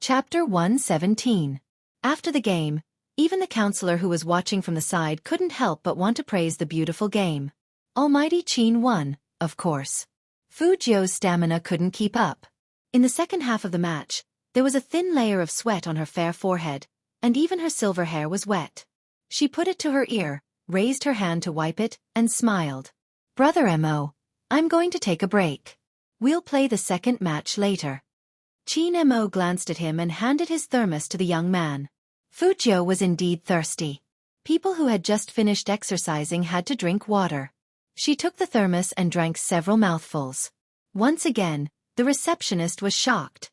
Chapter 117. After the game, even the counselor who was watching from the side couldn't help but want to praise the beautiful game. Almighty Qin won, of course. Fu Jiu's stamina couldn't keep up. In the second half of the match, there was a thin layer of sweat on her fair forehead, and even her silver hair was wet. She put it to her ear, raised her hand to wipe it, and smiled. Brother Mo, I'm going to take a break. We'll play the second match later. Qin Mo glanced at him and handed his thermos to the young man. Fu Jiu was indeed thirsty. People who had just finished exercising had to drink water. She took the thermos and drank several mouthfuls. Once again, the receptionist was shocked.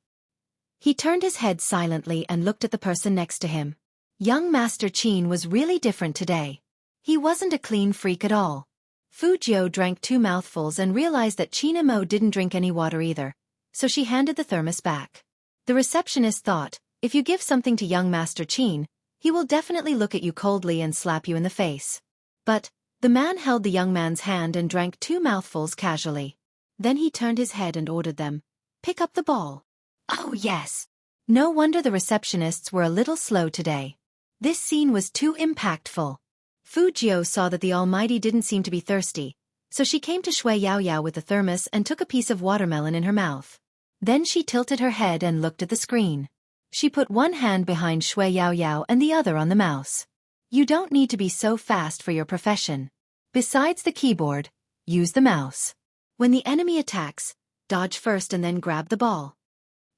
He turned his head silently and looked at the person next to him. Young Master Qin was really different today. He wasn't a clean freak at all. Fu Jiu drank 2 mouthfuls and realized that Qin Mo didn't drink any water either, so she handed the thermos back. The receptionist thought, if you give something to young Master Qin, he will definitely look at you coldly and slap you in the face. But the man held the young man's hand and drank 2 mouthfuls casually. Then he turned his head and ordered them, "Pick up the ball." Oh yes. No wonder the receptionists were a little slow today. This scene was too impactful. Fu Jiu saw that the Almighty didn't seem to be thirsty, so she came to Shui Yaoyao with the thermos and took a piece of watermelon in her mouth. Then she tilted her head and looked at the screen. She put one hand behind Shui Yaoyao and the other on the mouse. You don't need to be so fast for your profession. Besides the keyboard, use the mouse. When the enemy attacks, dodge first and then grab the ball.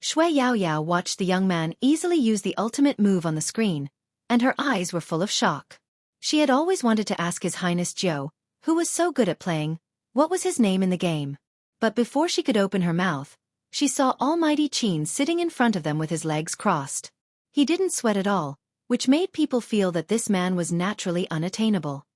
Shui Yaoyao watched the young man easily use the ultimate move on the screen, and her eyes were full of shock. She had always wanted to ask His Highness Zhou, who was so good at playing, what was his name in the game. But before she could open her mouth, she saw Almighty Qin sitting in front of them with his legs crossed. He didn't sweat at all, which made people feel that this man was naturally unattainable.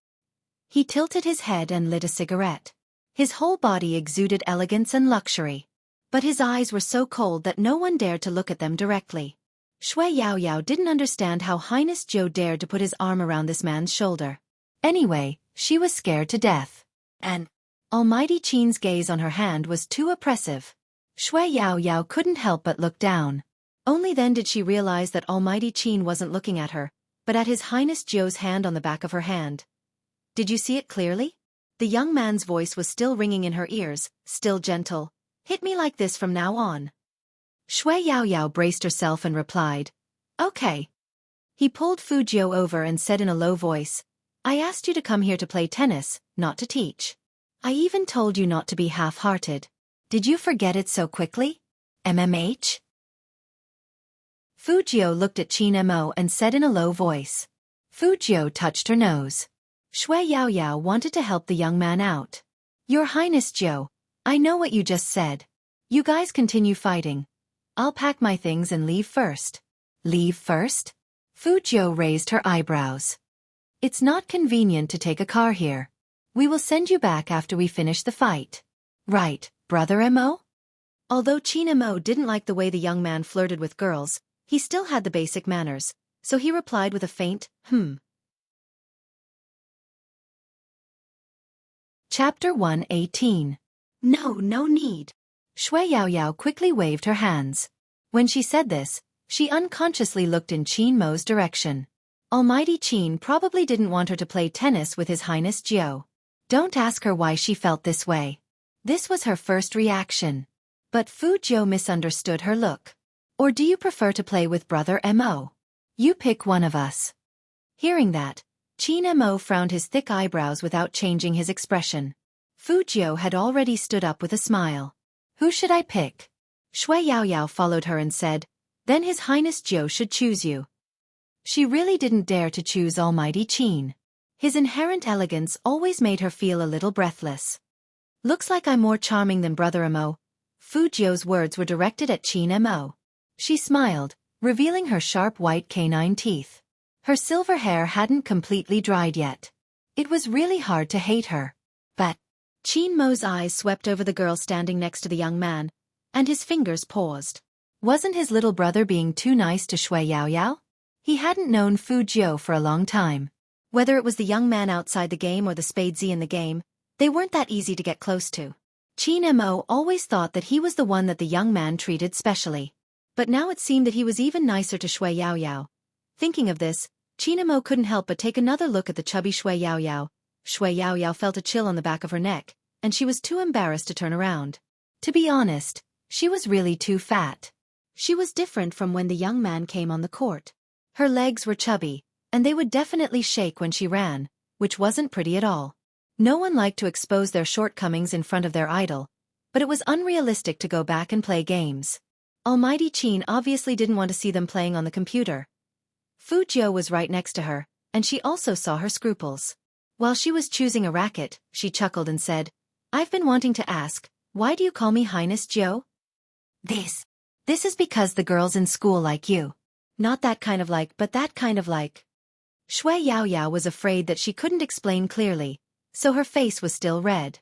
He tilted his head and lit a cigarette. His whole body exuded elegance and luxury. But his eyes were so cold that no one dared to look at them directly. Shui Yaoyao didn't understand how Highness Zhou dared to put his arm around this man's shoulder. Anyway, she was scared to death. And Almighty Qin's gaze on her hand was too oppressive. Shui Yaoyao couldn't help but look down. Only then did she realize that Almighty Qin wasn't looking at her, but at His Highness Zhou's hand on the back of her hand. Did you see it clearly? The young man's voice was still ringing in her ears, still gentle. Hit me like this from now on. Shui Yaoyao braced herself and replied, Okay. He pulled Fu Jiu over and said in a low voice, I asked you to come here to play tennis, not to teach. I even told you not to be half-hearted. Did you forget it so quickly? MMH? Fu Jiu looked at Qin Mo and said in a low voice. Fu Jiu touched her nose. Shui Yaoyao wanted to help the young man out. Your Highness Zhou, I know what you just said. You guys continue fighting. I'll pack my things and leave first. Leave first? Fu Jiu raised her eyebrows. It's not convenient to take a car here. We will send you back after we finish the fight. Right, Brother Mo? Although Qin Mo didn't like the way the young man flirted with girls, he still had the basic manners, so he replied with a faint, Chapter 118. No need. Shui Yaoyao quickly waved her hands. When she said this, she unconsciously looked in Qin Mo's direction. Almighty Qin probably didn't want her to play tennis with His Highness Zhou. Don't ask her why she felt this way. This was her first reaction. But Fu Jiu misunderstood her look. Or do you prefer to play with Brother Mo? You pick one of us. Hearing that, Qin Mo frowned his thick eyebrows without changing his expression. Fu Jiu had already stood up with a smile. Who should I pick? Shui Yaoyao followed her and said, Then His Highness Zhou should choose you. She really didn't dare to choose Almighty Qin. His inherent elegance always made her feel a little breathless. Looks like I'm more charming than Brother Mo. Fu Jiu's words were directed at Qin Mo. She smiled, revealing her sharp white canine teeth. Her silver hair hadn't completely dried yet. It was really hard to hate her. But Qin Mo's eyes swept over the girl standing next to the young man, and his fingers paused. Wasn't his little brother being too nice to Shui Yaoyao? He hadn't known Fu Jiu for a long time. Whether it was the young man outside the game or the spadesy in the game, they weren't that easy to get close to. Qin Mo always thought that he was the one that the young man treated specially. But now it seemed that he was even nicer to Shui Yaoyao. Thinking of this, Chinamo couldn't help but take another look at the chubby Shui Yaoyao. Shui Yaoyao felt a chill on the back of her neck, and she was too embarrassed to turn around. To be honest, she was really too fat. She was different from when the young man came on the court. Her legs were chubby, and they would definitely shake when she ran, which wasn't pretty at all. No one liked to expose their shortcomings in front of their idol, but it was unrealistic to go back and play games. Almighty Qin obviously didn't want to see them playing on the computer. Fu Jiu was right next to her, and she also saw her scruples. While she was choosing a racket, she chuckled and said, "I've been wanting to ask, why do you call me Highness Jiu?" This is because the girls in school like you. Not that kind of like, but that kind of like. Shui Yaoyao was afraid that she couldn't explain clearly, so her face was still red.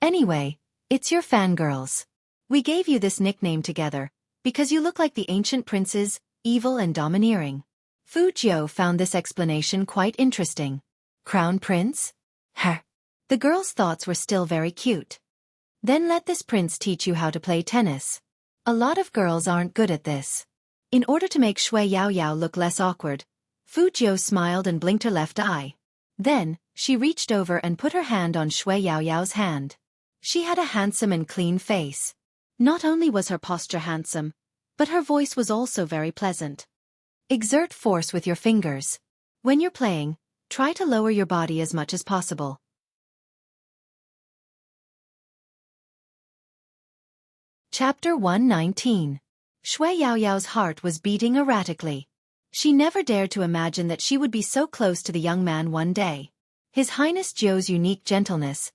Anyway, it's your fangirls. We gave you this nickname together, because you look like the ancient princes, evil and domineering. Fu Jiu found this explanation quite interesting. Crown Prince? Her. The girl's thoughts were still very cute. Then let this prince teach you how to play tennis. A lot of girls aren't good at this. In order to make Shui Yaoyao look less awkward, Fu Jiu smiled and blinked her left eye. Then, she reached over and put her hand on Shui Yaoyao's hand. She had a handsome and clean face. Not only was her posture handsome, but her voice was also very pleasant. Exert force with your fingers. When you're playing, try to lower your body as much as possible. Chapter 119. Shui Yaoyao's heart was beating erratically. She never dared to imagine that she would be so close to the young man one day. His Highness Jiu's unique gentleness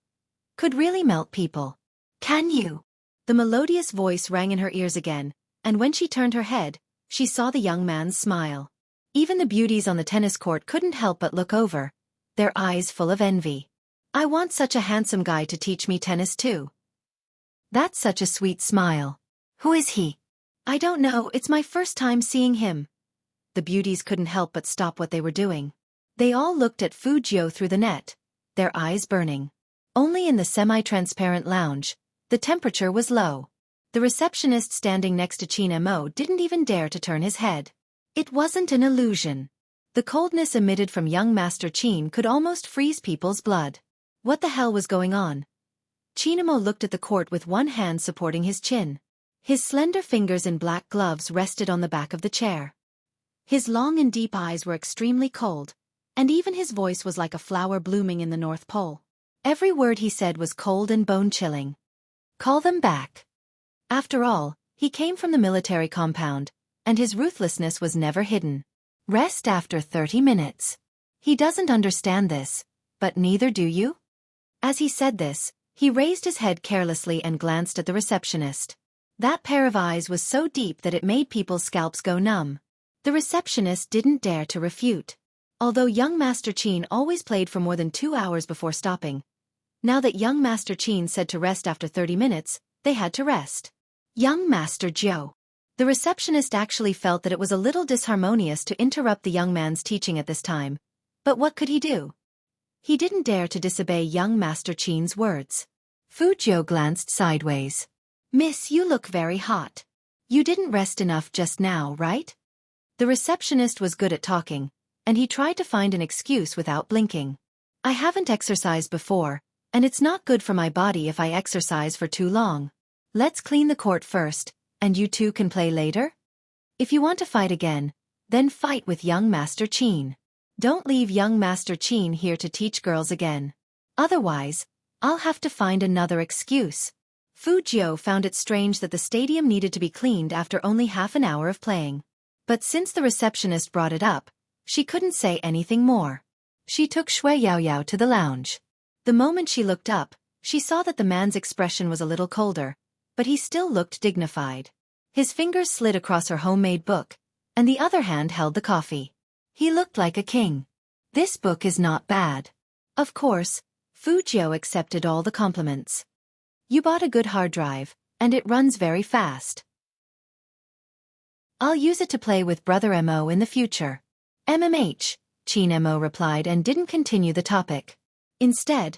could really melt people. Can you? The melodious voice rang in her ears again, and when she turned her head, she saw the young man's smile. Even the beauties on the tennis court couldn't help but look over, their eyes full of envy. I want such a handsome guy to teach me tennis too. That's such a sweet smile. Who is he? I don't know, it's my first time seeing him. The beauties couldn't help but stop what they were doing. They all looked at Fu Jiu through the net, their eyes burning. Only in the semi-transparent lounge, the temperature was low. The receptionist standing next to Qin Mo didn't even dare to turn his head. It wasn't an illusion. The coldness emitted from young Master Qin could almost freeze people's blood. What the hell was going on? Qin Mo looked at the court with one hand supporting his chin. His slender fingers in black gloves rested on the back of the chair. His long and deep eyes were extremely cold, and even his voice was like a flower blooming in the North Pole. Every word he said was cold and bone-chilling. Call them back. After all, he came from the military compound, and his ruthlessness was never hidden. Rest after 30 minutes. He doesn't understand this, but neither do you? As he said this, he raised his head carelessly and glanced at the receptionist. That pair of eyes was so deep that it made people's scalps go numb. The receptionist didn't dare to refute. Although young Master Qin always played for more than 2 hours before stopping, now that young Master Qin said to rest after 30 minutes, they had to rest. Young Master Jiu. The receptionist actually felt that it was a little disharmonious to interrupt the young man's teaching at this time, but what could he do? He didn't dare to disobey young Master Qin's words. Fu Jiu glanced sideways. Miss, you look very hot. You didn't rest enough just now, right? The receptionist was good at talking, and he tried to find an excuse without blinking. I haven't exercised before, and it's not good for my body if I exercise for too long. Let's clean the court first, and you two can play later? If you want to fight again, then fight with young Master Qin. Don't leave young Master Qin here to teach girls again. Otherwise, I'll have to find another excuse. Fu Jiu found it strange that the stadium needed to be cleaned after only half an hour of playing. But since the receptionist brought it up, she couldn't say anything more. She took Shui Yaoyao to the lounge. The moment she looked up, she saw that the man's expression was a little colder, but he still looked dignified. His fingers slid across her homemade book, and the other hand held the coffee. He looked like a king. This book is not bad. Of course, Fu Jiu accepted all the compliments. You bought a good hard drive, and it runs very fast. I'll use it to play with Brother Mo in the future. MMH, Qin Mo replied and didn't continue the topic. Instead,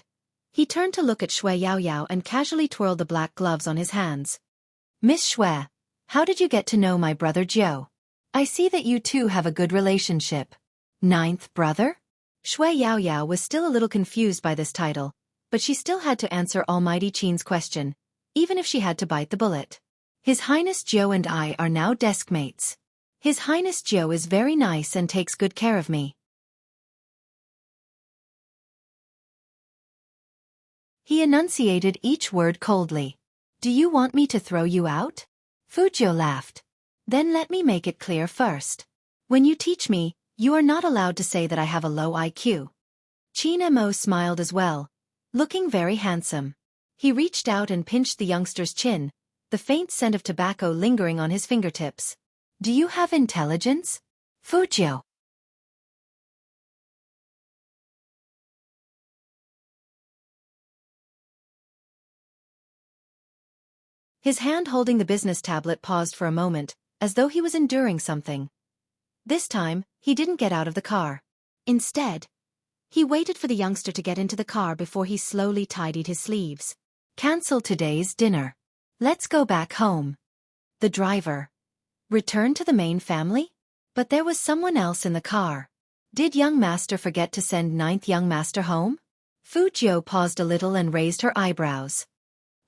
he turned to look at Shui Yaoyao and casually twirled the black gloves on his hands. Miss Shui, How did you get to know my brother Jiu? I see that you two have a good relationship. Ninth brother? Shui Yaoyao was still a little confused by this title, but she still had to answer Almighty Qin's question, even if she had to bite the bullet. His Highness Jiu and I are now desk mates. His Highness Jiu is very nice and takes good care of me. He enunciated each word coldly. Do you want me to throw you out? Fu Jiu laughed. Then let me make it clear first. When you teach me, you are not allowed to say that I have a low IQ. Qin Mo smiled as well, looking very handsome. He reached out and pinched the youngster's chin, the faint scent of tobacco lingering on his fingertips. Do you have intelligence? Fu Jiu. His hand holding the business tablet paused for a moment, as though he was enduring something. This time, he didn't get out of the car. Instead, he waited for the youngster to get into the car before he slowly tidied his sleeves. Cancel today's dinner. Let's go back home. The driver. Return to the main family? But there was someone else in the car. Did young master forget to send ninth young master home? Fu Jiu paused a little and raised her eyebrows.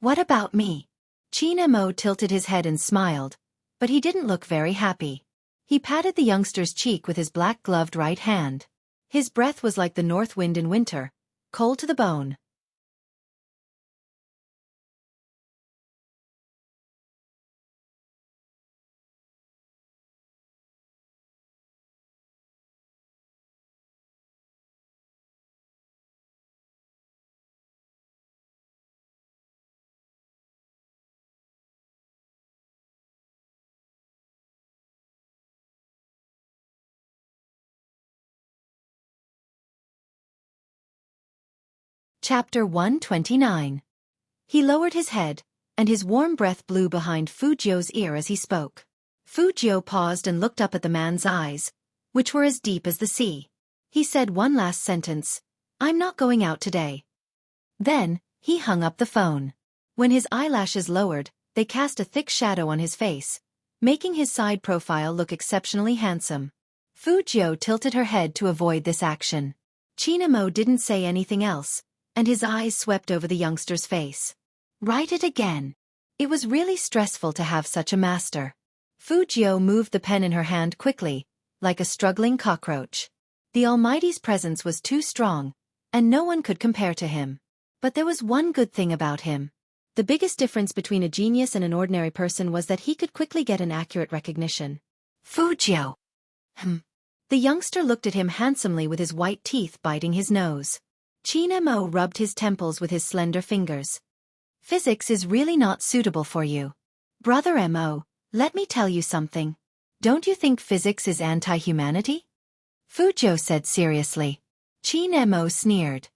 What about me? Qin Mo tilted his head and smiled, but he didn't look very happy. He patted the youngster's cheek with his black-gloved right hand. His breath was like the north wind in winter, cold to the bone. Chapter 129. He lowered his head, and his warm breath blew behind Fu Jiu's ear as he spoke. Fu Jiu paused and looked up at the man's eyes, which were as deep as the sea. He said one last sentence, I'm not going out today. Then, he hung up the phone. When his eyelashes lowered, they cast a thick shadow on his face, making his side profile look exceptionally handsome. Fu Jiu tilted her head to avoid this action. Qin Mo didn't say anything else, and his eyes swept over the youngster's face. Write it again. It was really stressful to have such a master. Fu Jiu moved the pen in her hand quickly, like a struggling cockroach. The Almighty's presence was too strong, and no one could compare to him. But there was one good thing about him. The biggest difference between a genius and an ordinary person was that he could quickly get an accurate recognition. Fu Jiu. The youngster looked at him handsomely with his white teeth biting his nose. Qin Mo rubbed his temples with his slender fingers. Physics is really not suitable for you. Brother Mo, let me tell you something. Don't you think physics is anti-humanity? Fu Jiu said seriously. Qin Mo sneered.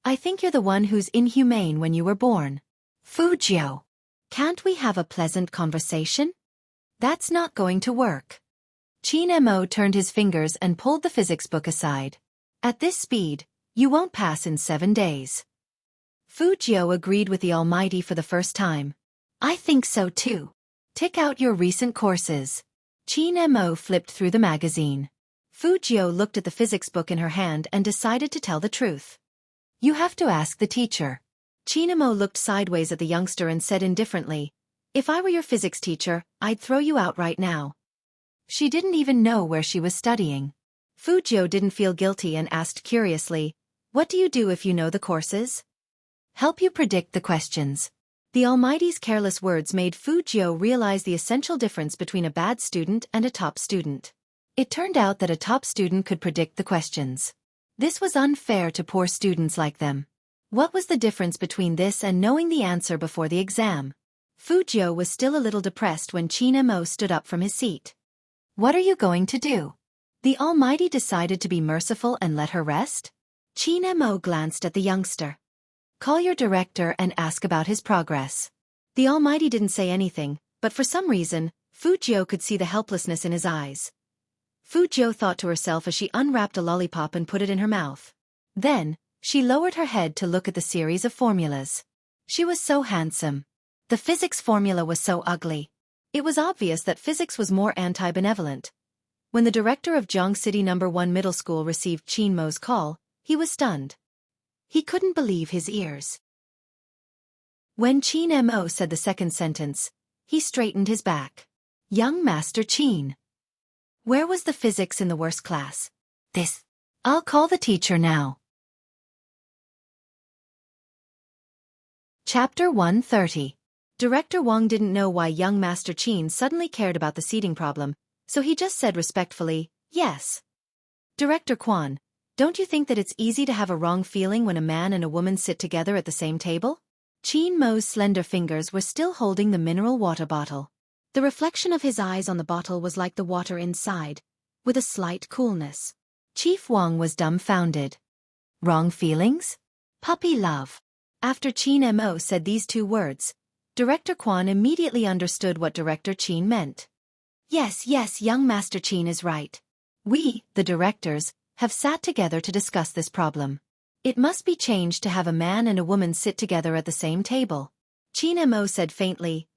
I think you're the one who's inhumane when you were born. Fu Jiu. Can't we have a pleasant conversation? That's not going to work. Qin Mo turned his fingers and pulled the physics book aside. At this speed, you won't pass in 7 days. Fu Jiu agreed with the Almighty for the first time. I think so too. Tick out your recent courses. Qin Mo flipped through the magazine. Fu Jiu looked at the physics book in her hand and decided to tell the truth. You have to ask the teacher. Qin Mo looked sideways at the youngster and said indifferently, If I were your physics teacher, I'd throw you out right now. She didn't even know where she was studying. Fu Jiu didn't feel guilty and asked curiously, What do you do if you know the courses? Help you predict the questions. The Almighty's careless words made Fu Jiu realize the essential difference between a bad student and a top student. It turned out that a top student could predict the questions. This was unfair to poor students like them. What was the difference between this and knowing the answer before the exam? Fu Jiu was still a little depressed when Qin Mo stood up from his seat. What are you going to do? The Almighty decided to be merciful and let her rest? Qin Mo glanced at the youngster. Call your director and ask about his progress. The Almighty didn't say anything, but for some reason, Fu Jiu could see the helplessness in his eyes. Fu Jiu thought to herself as she unwrapped a lollipop and put it in her mouth. Then, she lowered her head to look at the series of formulas. She was so handsome. The physics formula was so ugly. It was obvious that physics was more anti-benevolent. When the director of Zhang City No. 1 Middle School received Qin Mo's call, he was stunned. He couldn't believe his ears. When Qin Mo said the second sentence, he straightened his back. Young Master Qin. Where was the physics in the worst class? This. I'll call the teacher now. Chapter 130. Director Wang didn't know why young Master Qin suddenly cared about the seating problem, so he just said respectfully, yes. Director Quan, don't you think that it's easy to have a wrong feeling when a man and a woman sit together at the same table? Qin Mo's slender fingers were still holding the mineral water bottle. The reflection of his eyes on the bottle was like the water inside, with a slight coolness. Chief Wang was dumbfounded. Wrong feelings? Puppy love. After Qin Mo said these two words, Director Quan immediately understood what Director Qin meant. Yes, young Master Qin is right. We, the directors, have sat together to discuss this problem. It must be changed to have a man and a woman sit together at the same table. Qin Mo said faintly,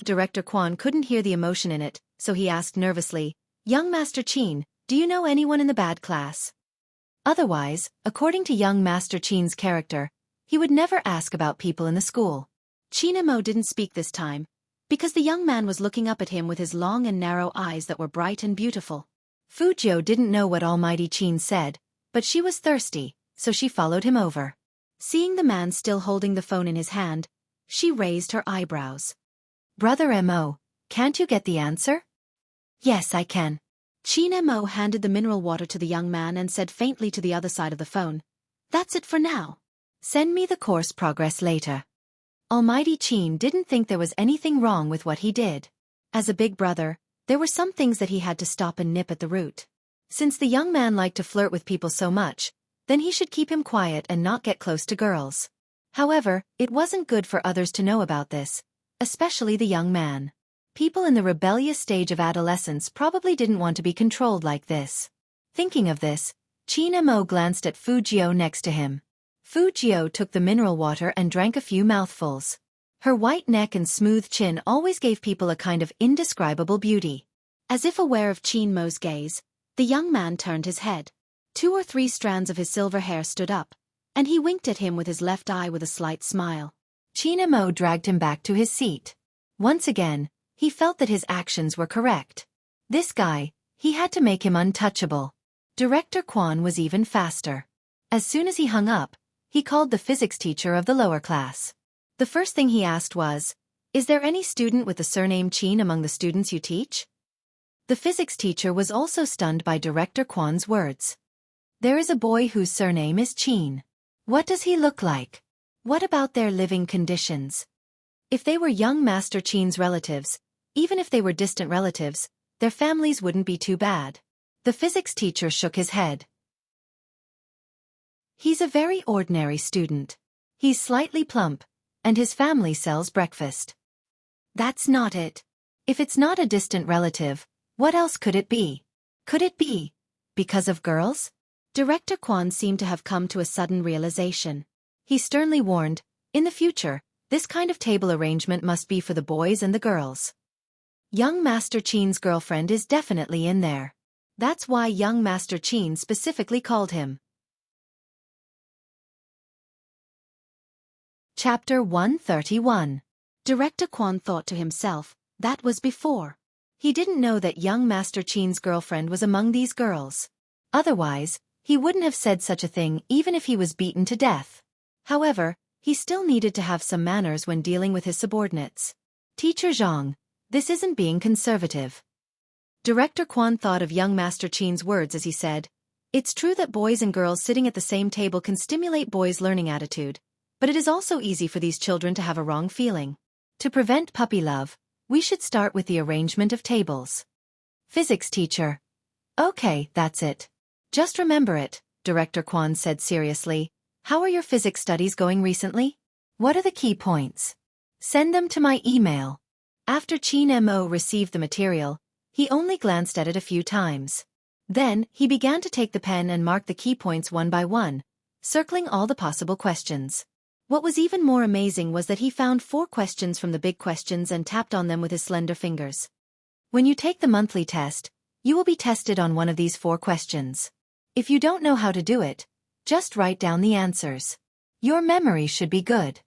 Director Quan couldn't hear the emotion in it, so he asked nervously, Young Master Qin, do you know anyone in the bad class? Otherwise, according to young Master Qin's character, he would never ask about people in the school. Qin Mo didn't speak this time, because the young man was looking up at him with his long and narrow eyes that were bright and beautiful. Fujio didn't know what Almighty Qin said, but she was thirsty, so she followed him over. Seeing the man still holding the phone in his hand, she raised her eyebrows. Brother Mo, can't you get the answer? Yes, I can. Qin Mo handed the mineral water to the young man and said faintly to the other side of the phone, That's it for now. Send me the course progress later. Almighty Qin didn't think there was anything wrong with what he did. As a big brother, there were some things that he had to stop and nip at the root. Since the young man liked to flirt with people so much, then he should keep him quiet and not get close to girls. However, it wasn't good for others to know about this, especially the young man. People in the rebellious stage of adolescence probably didn't want to be controlled like this. Thinking of this, Qin Mo glanced at Fujio next to him. Fujio took the mineral water and drank a few mouthfuls. Her white neck and smooth chin always gave people a kind of indescribable beauty. As if aware of Qin Mo's gaze, the young man turned his head. 2 or 3 strands of his silver hair stood up, and he winked at him with his left eye with a slight smile. Qin Mo dragged him back to his seat. Once again, he felt that his actions were correct. This guy, he had to make him untouchable. Director Quan was even faster. As soon as he hung up, he called the physics teacher of the lower class. The first thing he asked was, Is there any student with the surname Qin among the students you teach? The physics teacher was also stunned by Director Quan's words. There is a boy whose surname is Qin. What does he look like? What about their living conditions? If they were young Master Qin's relatives, even if they were distant relatives, their families wouldn't be too bad. The physics teacher shook his head. He's a very ordinary student. He's slightly plump, and his family sells breakfast. That's not it. If it's not a distant relative, what else could it be? Could it be because of girls? Director Quan seemed to have come to a sudden realization. He sternly warned, in the future, this kind of table arrangement must be for the boys and the girls. Young Master Qin's girlfriend is definitely in there. That's why young Master Qin specifically called him. Chapter 131. Director Quan thought to himself, that was before. He didn't know that young Master Qin's girlfriend was among these girls. Otherwise, he wouldn't have said such a thing even if he was beaten to death. However, he still needed to have some manners when dealing with his subordinates. Teacher Zhang, this isn't being conservative. Director Quan thought of young Master Qin's words as he said, It's true that boys and girls sitting at the same table can stimulate boys' learning attitude, but it is also easy for these children to have a wrong feeling. To prevent puppy love, we should start with the arrangement of tables. Physics teacher. Okay, that's it. Just remember it, Director Quan said seriously. How are your physics studies going recently? What are the key points? Send them to my email. After Qin Mo received the material, he only glanced at it a few times. Then, he began to take the pen and mark the key points one by one, circling all the possible questions. What was even more amazing was that he found 4 questions from the big questions and tapped on them with his slender fingers. When you take the monthly test, you will be tested on one of these 4 questions. If you don't know how to do it, just write down the answers. Your memory should be good.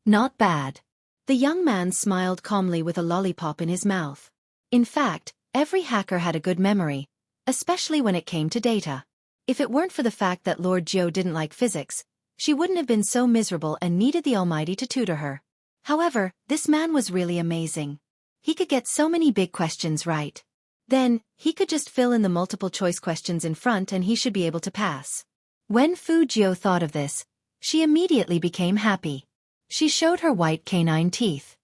Not bad. The young man smiled calmly with a lollipop in his mouth. In fact, every hacker had a good memory, especially when it came to data. If it weren't for the fact that Lord Jiu didn't like physics, she wouldn't have been so miserable and needed the Almighty to tutor her. However, this man was really amazing. He could get so many big questions right. Then, he could just fill in the multiple choice questions in front and he should be able to pass. When Fu Jiu thought of this, she immediately became happy. She showed her white canine teeth.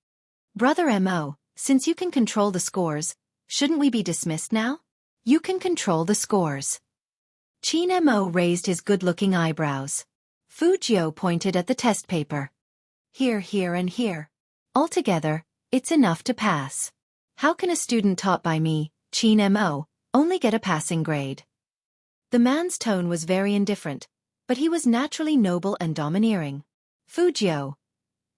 Brother Mo, since you can control the scores, shouldn't we be dismissed now? You can control the scores. Qin Mo raised his good-looking eyebrows. Fu Jiu pointed at the test paper. Here, here, and here. Altogether, it's enough to pass. How can a student taught by me, Qin Mo, only get a passing grade? The man's tone was very indifferent, but he was naturally noble and domineering. Fu Jiu.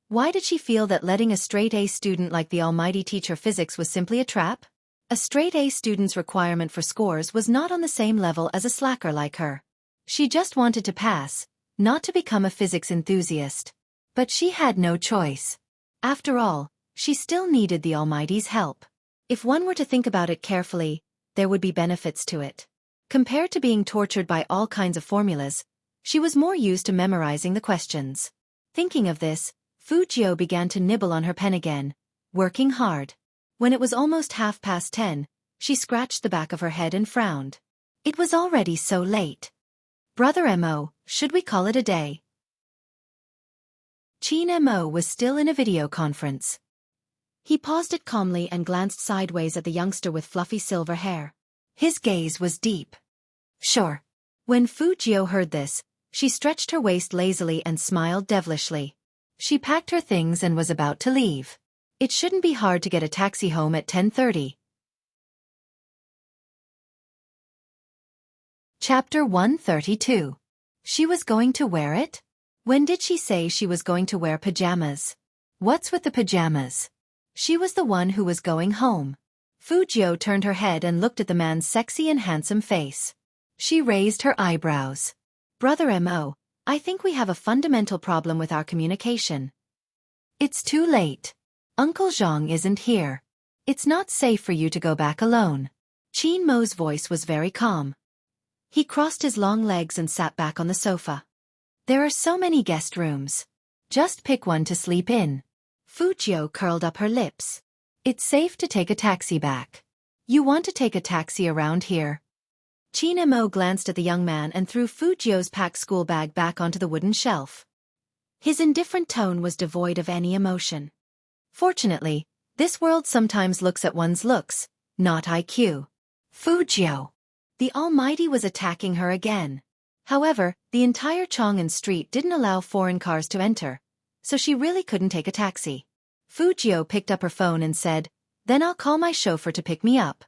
Why did she feel that letting a straight-A student like the Almighty teach her physics was simply a trap? A straight-A student's requirement for scores was not on the same level as a slacker like her. She just wanted to pass, not to become a physics enthusiast. But she had no choice. After all, she still needed the Almighty's help. If one were to think about it carefully, there would be benefits to it. Compared to being tortured by all kinds of formulas, she was more used to memorizing the questions. Thinking of this, Fu Jiu began to nibble on her pen again, working hard. When it was almost 10:30, she scratched the back of her head and frowned. It was already so late. Brother Mo, should we call it a day? Qin Mo was still in a video conference. He paused it calmly and glanced sideways at the youngster with fluffy silver hair. His gaze was deep. Sure. When Fu Jiu heard this, she stretched her waist lazily and smiled devilishly. She packed her things and was about to leave. It shouldn't be hard to get a taxi home at 10:30. Chapter 132. She was going to wear it? When did she say she was going to wear pajamas? What's with the pajamas? She was the one who was going home. Fu Jiu turned her head and looked at the man's sexy and handsome face. She raised her eyebrows. Brother Mo, I think we have a fundamental problem with our communication. It's too late. Uncle Zhang isn't here. It's not safe for you to go back alone. Qin Mo's voice was very calm. He crossed his long legs and sat back on the sofa. There are so many guest rooms. Just pick one to sleep in. Fu Jiu curled up her lips. It's safe to take a taxi back. You want to take a taxi around here? Qin Mo glanced at the young man and threw Fu Jiu's packed school bag back onto the wooden shelf. His indifferent tone was devoid of any emotion. Fortunately, this world sometimes looks at one's looks, not IQ. Fu Jiu. The Almighty was attacking her again. However, the entire Chang'an street didn't allow foreign cars to enter, so she really couldn't take a taxi. Fu Jiu picked up her phone and said, "Then I'll call my chauffeur to pick me up."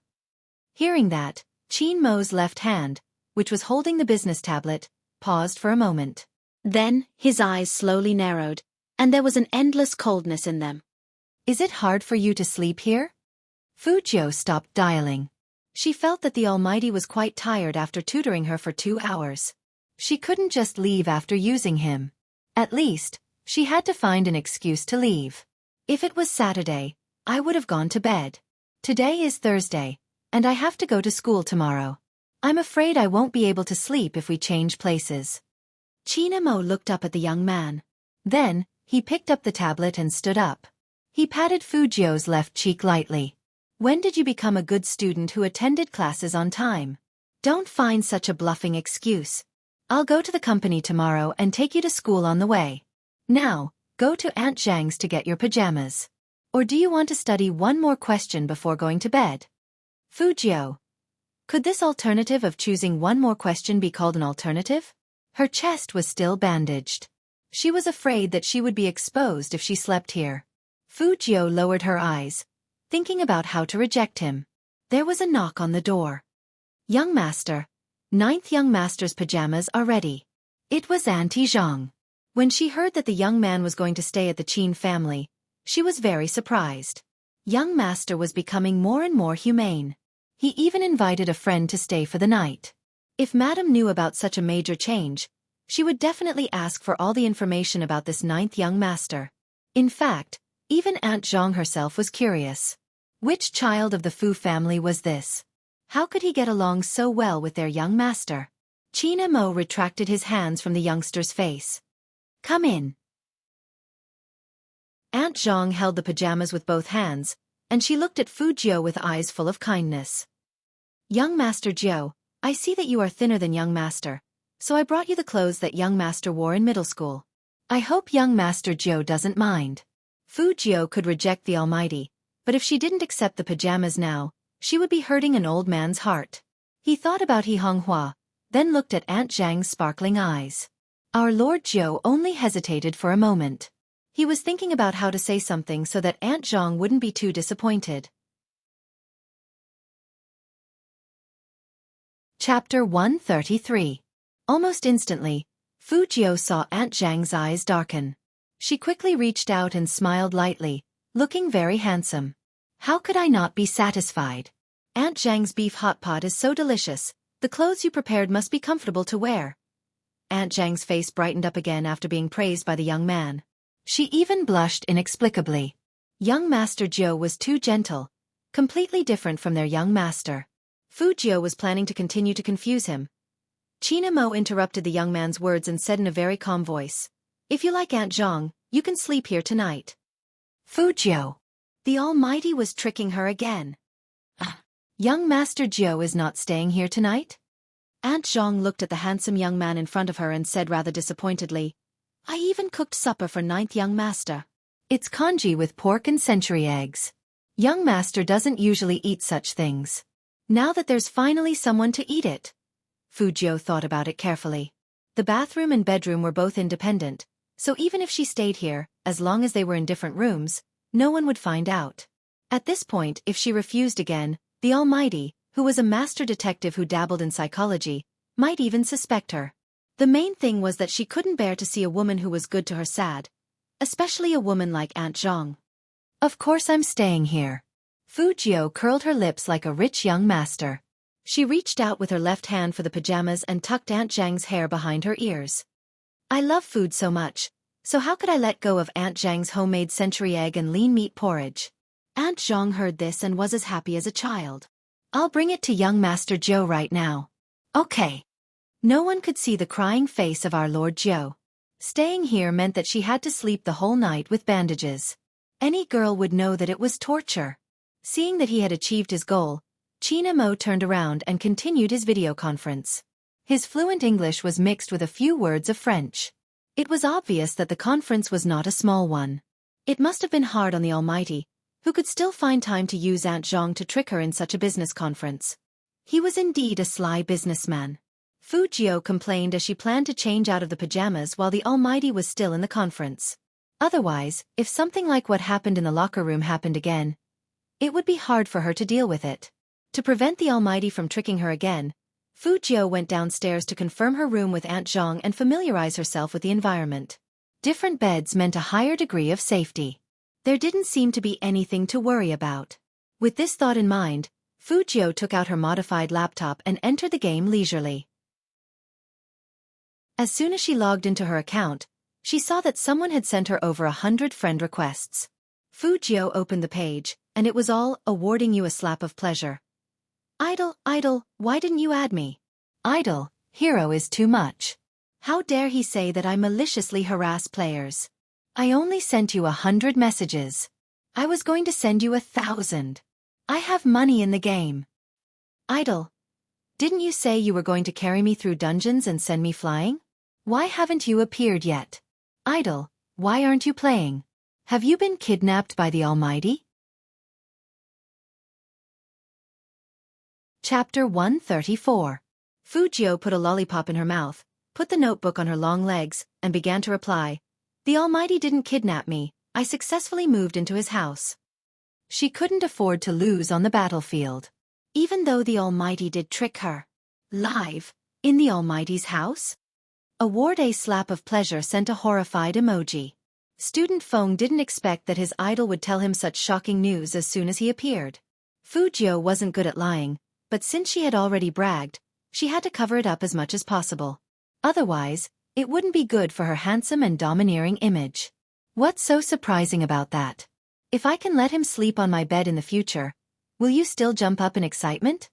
Hearing that, Qin Mo's left hand, which was holding the business tablet, paused for a moment. Then, his eyes slowly narrowed, and there was an endless coldness in them. Is it hard for you to sleep here? Fu Jiu stopped dialing. She felt that the Almighty was quite tired after tutoring her for 2 hours. She couldn't just leave after using him. At least, she had to find an excuse to leave. If it was Saturday, I would have gone to bed. Today is Thursday, and I have to go to school tomorrow. I'm afraid I won't be able to sleep if we change places. Qin Mo looked up at the young man. Then, he picked up the tablet and stood up. He patted Fu Jiu's left cheek lightly. When did you become a good student who attended classes on time? Don't find such a bluffing excuse. I'll go to the company tomorrow and take you to school on the way. Now, go to Aunt Zhang's to get your pajamas. Or do you want to study one more question before going to bed? Fu Jiu. Could this alternative of choosing one more question be called an alternative? Her chest was still bandaged. She was afraid that she would be exposed if she slept here. Fu Jiu lowered her eyes, thinking about how to reject him. There was a knock on the door. Young Master. 9th young master's pajamas are ready. It was Auntie Zhang. When she heard that the young man was going to stay at the Qin family, she was very surprised. Young master was becoming more and more humane. He even invited a friend to stay for the night. If Madame knew about such a major change, she would definitely ask for all the information about this ninth young master. In fact, even Aunt Zhang herself was curious. Which child of the Fu family was this? How could he get along so well with their young master? Qin Mo retracted his hands from the youngster's face. Come in. Aunt Zhang held the pajamas with both hands, and she looked at Fu Jiu with eyes full of kindness. Young Master Jiu, I see that you are thinner than young master, so I brought you the clothes that young master wore in middle school. I hope young Master Jiu doesn't mind. Fu Jiu could reject the Almighty, but if she didn't accept the pajamas now, she would be hurting an old man's heart. He thought about He Honghua, then looked at Aunt Zhang's sparkling eyes. Our Lord Jiu only hesitated for a moment. He was thinking about how to say something so that Aunt Zhang wouldn't be too disappointed. Chapter 133. Almost instantly, Fu Jiu saw Aunt Zhang's eyes darken. She quickly reached out and smiled lightly, looking very handsome. How could I not be satisfied? Aunt Zhang's beef hot pot is so delicious, the clothes you prepared must be comfortable to wear. Aunt Zhang's face brightened up again after being praised by the young man. She even blushed inexplicably. Young Master Jiu was too gentle, completely different from their young master. Fu Jiu was planning to continue to confuse him. Qin Mo interrupted the young man's words and said in a very calm voice, If you like Aunt Zhang, you can sleep here tonight. Fu Jiu. The Almighty was tricking her again. Young Master Jiu is not staying here tonight? Aunt Zhang looked at the handsome young man in front of her and said rather disappointedly, I even cooked supper for ninth young master. It's congee with pork and century eggs. Young master doesn't usually eat such things. Now that there's finally someone to eat it. Fu Jiu thought about it carefully. The bathroom and bedroom were both independent, so even if she stayed here, as long as they were in different rooms, no one would find out. At this point, if she refused again, the Almighty, who was a master detective who dabbled in psychology, might even suspect her. The main thing was that she couldn't bear to see a woman who was good to her sad, especially a woman like Aunt Zhang. Of course I'm staying here. Fu Jiu curled her lips like a rich young master. She reached out with her left hand for the pajamas and tucked Aunt Zhang's hair behind her ears. I love food so much, so how could I let go of Aunt Zhang's homemade century egg and lean meat porridge? Aunt Zhang heard this and was as happy as a child. I'll bring it to young Master Jiu right now. Okay. No one could see the crying face of our Lord Jiu. Staying here meant that she had to sleep the whole night with bandages. Any girl would know that it was torture. Seeing that he had achieved his goal, Qin Mo turned around and continued his video conference. His fluent English was mixed with a few words of French. It was obvious that the conference was not a small one. It must have been hard on the Almighty, who could still find time to use Aunt Zhang to trick her in such a business conference. He was indeed a sly businessman. Fu Jiu complained as she planned to change out of the pajamas while the Almighty was still in the conference. Otherwise, if something like what happened in the locker room happened again, it would be hard for her to deal with it. To prevent the Almighty from tricking her again, Fu Jiu went downstairs to confirm her room with Aunt Zhang and familiarize herself with the environment. Different beds meant a higher degree of safety. There didn't seem to be anything to worry about. With this thought in mind, Fu Jiu took out her modified laptop and entered the game leisurely. As soon as she logged into her account, she saw that someone had sent her over 100 friend requests. Fu Jiu opened the page, and it was all awarding you a slap of pleasure. Idol, why didn't you add me? Idol, hero is too much. How dare he say that I maliciously harass players? I only sent you 100 messages. I was going to send you 1,000. I have money in the game. Idol, didn't you say you were going to carry me through dungeons and send me flying? Why haven't you appeared yet? Idol, why aren't you playing? Have you been kidnapped by the Almighty? Chapter 134. Fu Jiu put a lollipop in her mouth, put the notebook on her long legs, and began to reply. The Almighty didn't kidnap me, I successfully moved into his house. She couldn't afford to lose on the battlefield. Even though the Almighty did trick her. Live, in the Almighty's house? Award a slap of pleasure sent a horrified emoji. Student Feng didn't expect that his idol would tell him such shocking news as soon as he appeared. Fujio wasn't good at lying, but since she had already bragged, she had to cover it up as much as possible. Otherwise, it wouldn't be good for her handsome and domineering image. What's so surprising about that? If I can let him sleep on my bed in the future, will you still jump up in excitement?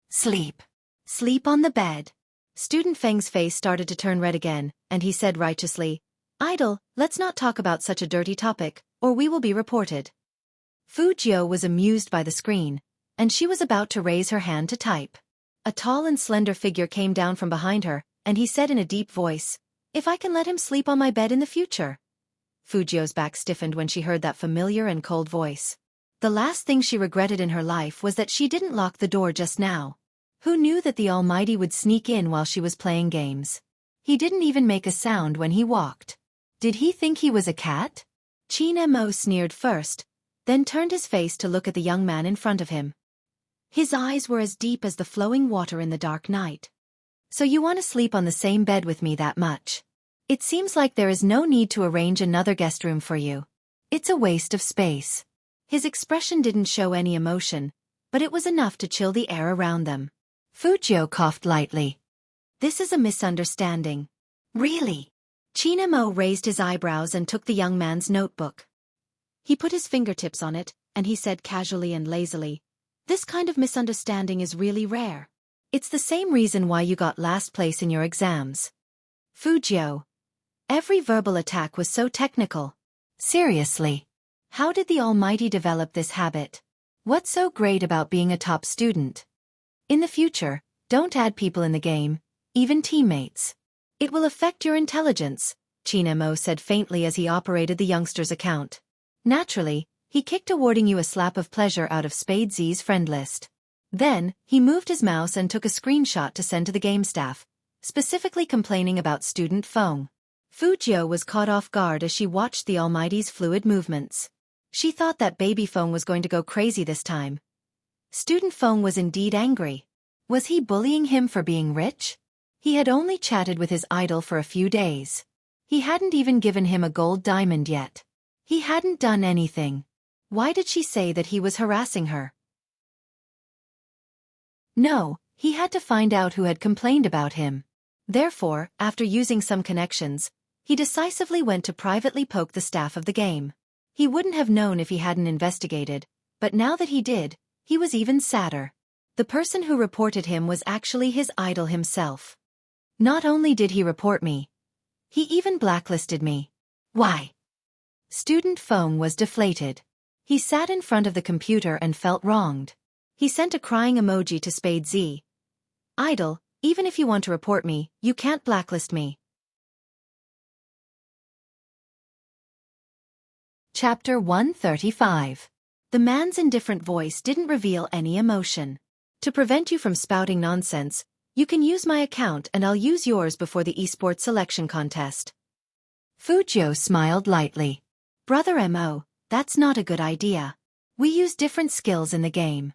Sleep. Sleep on the bed. Student Feng's face started to turn red again, and he said righteously, "Idol, let's not talk about such a dirty topic, or we will be reported." Fujio was amused by the screen, and she was about to raise her hand to type. A tall and slender figure came down from behind her, and he said in a deep voice, "If I can let him sleep on my bed in the future." Fujio's back stiffened when she heard that familiar and cold voice. The last thing she regretted in her life was that she didn't lock the door just now. Who knew that the Almighty would sneak in while she was playing games? He didn't even make a sound when he walked. Did he think he was a cat? Qin Mo sneered first, then turned his face to look at the young man in front of him. His eyes were as deep as the flowing water in the dark night. "So you want to sleep on the same bed with me that much? It seems like there is no need to arrange another guest room for you. It's a waste of space." His expression didn't show any emotion, but it was enough to chill the air around them. Fujio coughed lightly. "This is a misunderstanding." "Really?" Qin Mo raised his eyebrows and took the young man's notebook. He put his fingertips on it, and he said casually and lazily, "This kind of misunderstanding is really rare. It's the same reason why you got last place in your exams." Fujio. Every verbal attack was so technical. Seriously. How did the Almighty develop this habit? What's so great about being a top student? In the future, don't add people in the game, even teammates. It will affect your intelligence, Qin Mo said faintly as he operated the youngster's account. Naturally, he kicked awarding you a slap of pleasure out of Spade Z's friend list. Then, he moved his mouse and took a screenshot to send to the game staff, specifically complaining about student Feng. Fujio was caught off guard as she watched the Almighty's fluid movements. She thought that baby Feng was going to go crazy this time. Student Feng was indeed angry. Was he bullying him for being rich? He had only chatted with his idol for a few days. He hadn't even given him a gold diamond yet. He hadn't done anything. Why did she say that he was harassing her? No, he had to find out who had complained about him. Therefore, after using some connections, he decisively went to privately poke the staff of the game. He wouldn't have known if he hadn't investigated, but now that he did, he was even sadder. The person who reported him was actually his idol himself. Not only did he report me, he even blacklisted me. Why? Student Feng was deflated. He sat in front of the computer and felt wronged. He sent a crying emoji to Spade Z. "Idol, even if you want to report me, you can't blacklist me." Chapter 135. The man's indifferent voice didn't reveal any emotion. "To prevent you from spouting nonsense, you can use my account and I'll use yours before the esports selection contest." Fujio smiled lightly. "Brother Mo, that's not a good idea. We use different skills in the game.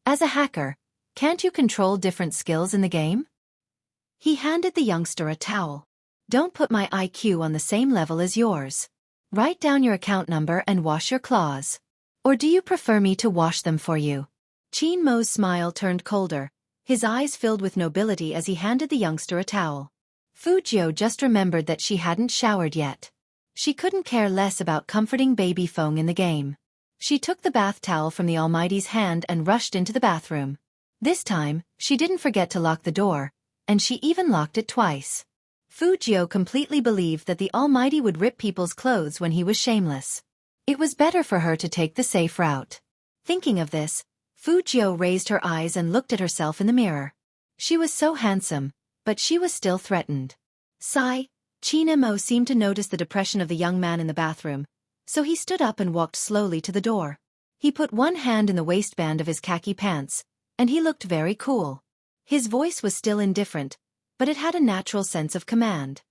As a hacker, can't you control different skills in the game?" He handed the youngster a towel. "Don't put my IQ on the same level as yours. Write down your account number and wash your claws. Or do you prefer me to wash them for you?" Qin Mo's smile turned colder, his eyes filled with nobility as he handed the youngster a towel. Fujio just remembered that she hadn't showered yet. She couldn't care less about comforting baby Feng in the game. She took the bath towel from the Almighty's hand and rushed into the bathroom. This time, she didn't forget to lock the door, and she even locked it twice. Fujio completely believed that the Almighty would rip people's clothes when he was shameless. It was better for her to take the safe route. Thinking of this, Fujio raised her eyes and looked at herself in the mirror. She was so handsome, but she was still threatened. Sigh, Qin Mo seemed to notice the depression of the young man in the bathroom, so he stood up and walked slowly to the door. He put one hand in the waistband of his khaki pants, and he looked very cool. His voice was still indifferent, but it had a natural sense of command.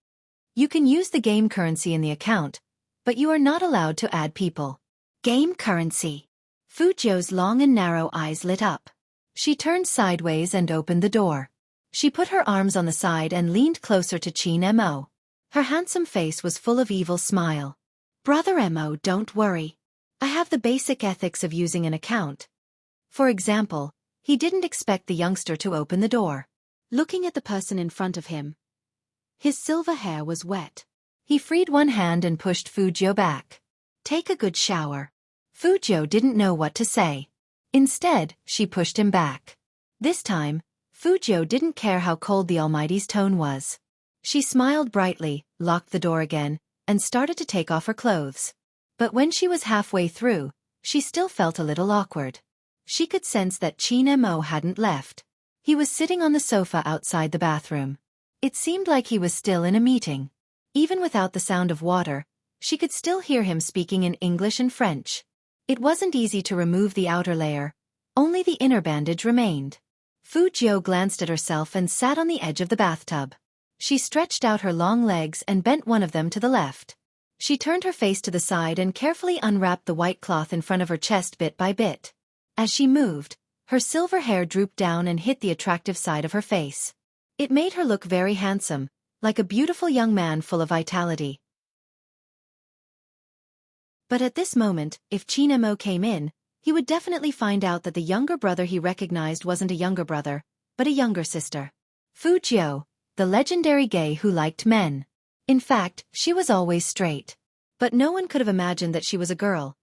"You can use the game currency in the account, but you are not allowed to add people." Game currency. Fujio's long and narrow eyes lit up. She turned sideways and opened the door. She put her arms on the side and leaned closer to Qin Mo. Her handsome face was full of evil smile. Brother Mo, don't worry. I have the basic ethics of using an account. For example, he didn't expect the youngster to open the door. Looking at the person in front of him, his silver hair was wet. He freed one hand and pushed Fujio back. Take a good shower. Fujio didn't know what to say. Instead, she pushed him back. This time, Fujio didn't care how cold the Almighty's tone was. She smiled brightly, locked the door again, and started to take off her clothes. But when she was halfway through, she still felt a little awkward. She could sense that Qin Mo hadn't left. He was sitting on the sofa outside the bathroom. It seemed like he was still in a meeting. Even without the sound of water, she could still hear him speaking in English and French. It wasn't easy to remove the outer layer. Only the inner bandage remained. Fujio glanced at herself and sat on the edge of the bathtub. She stretched out her long legs and bent one of them to the left. She turned her face to the side and carefully unwrapped the white cloth in front of her chest bit by bit. As she moved, her silver hair drooped down and hit the attractive side of her face. It made her look very handsome, like a beautiful young man full of vitality. But at this moment, if Qin Mo came in, he would definitely find out that the younger brother he recognized wasn't a younger brother, but a younger sister. Fujio, the legendary gay who liked men. In fact, she was always straight. But no one could have imagined that she was a girl.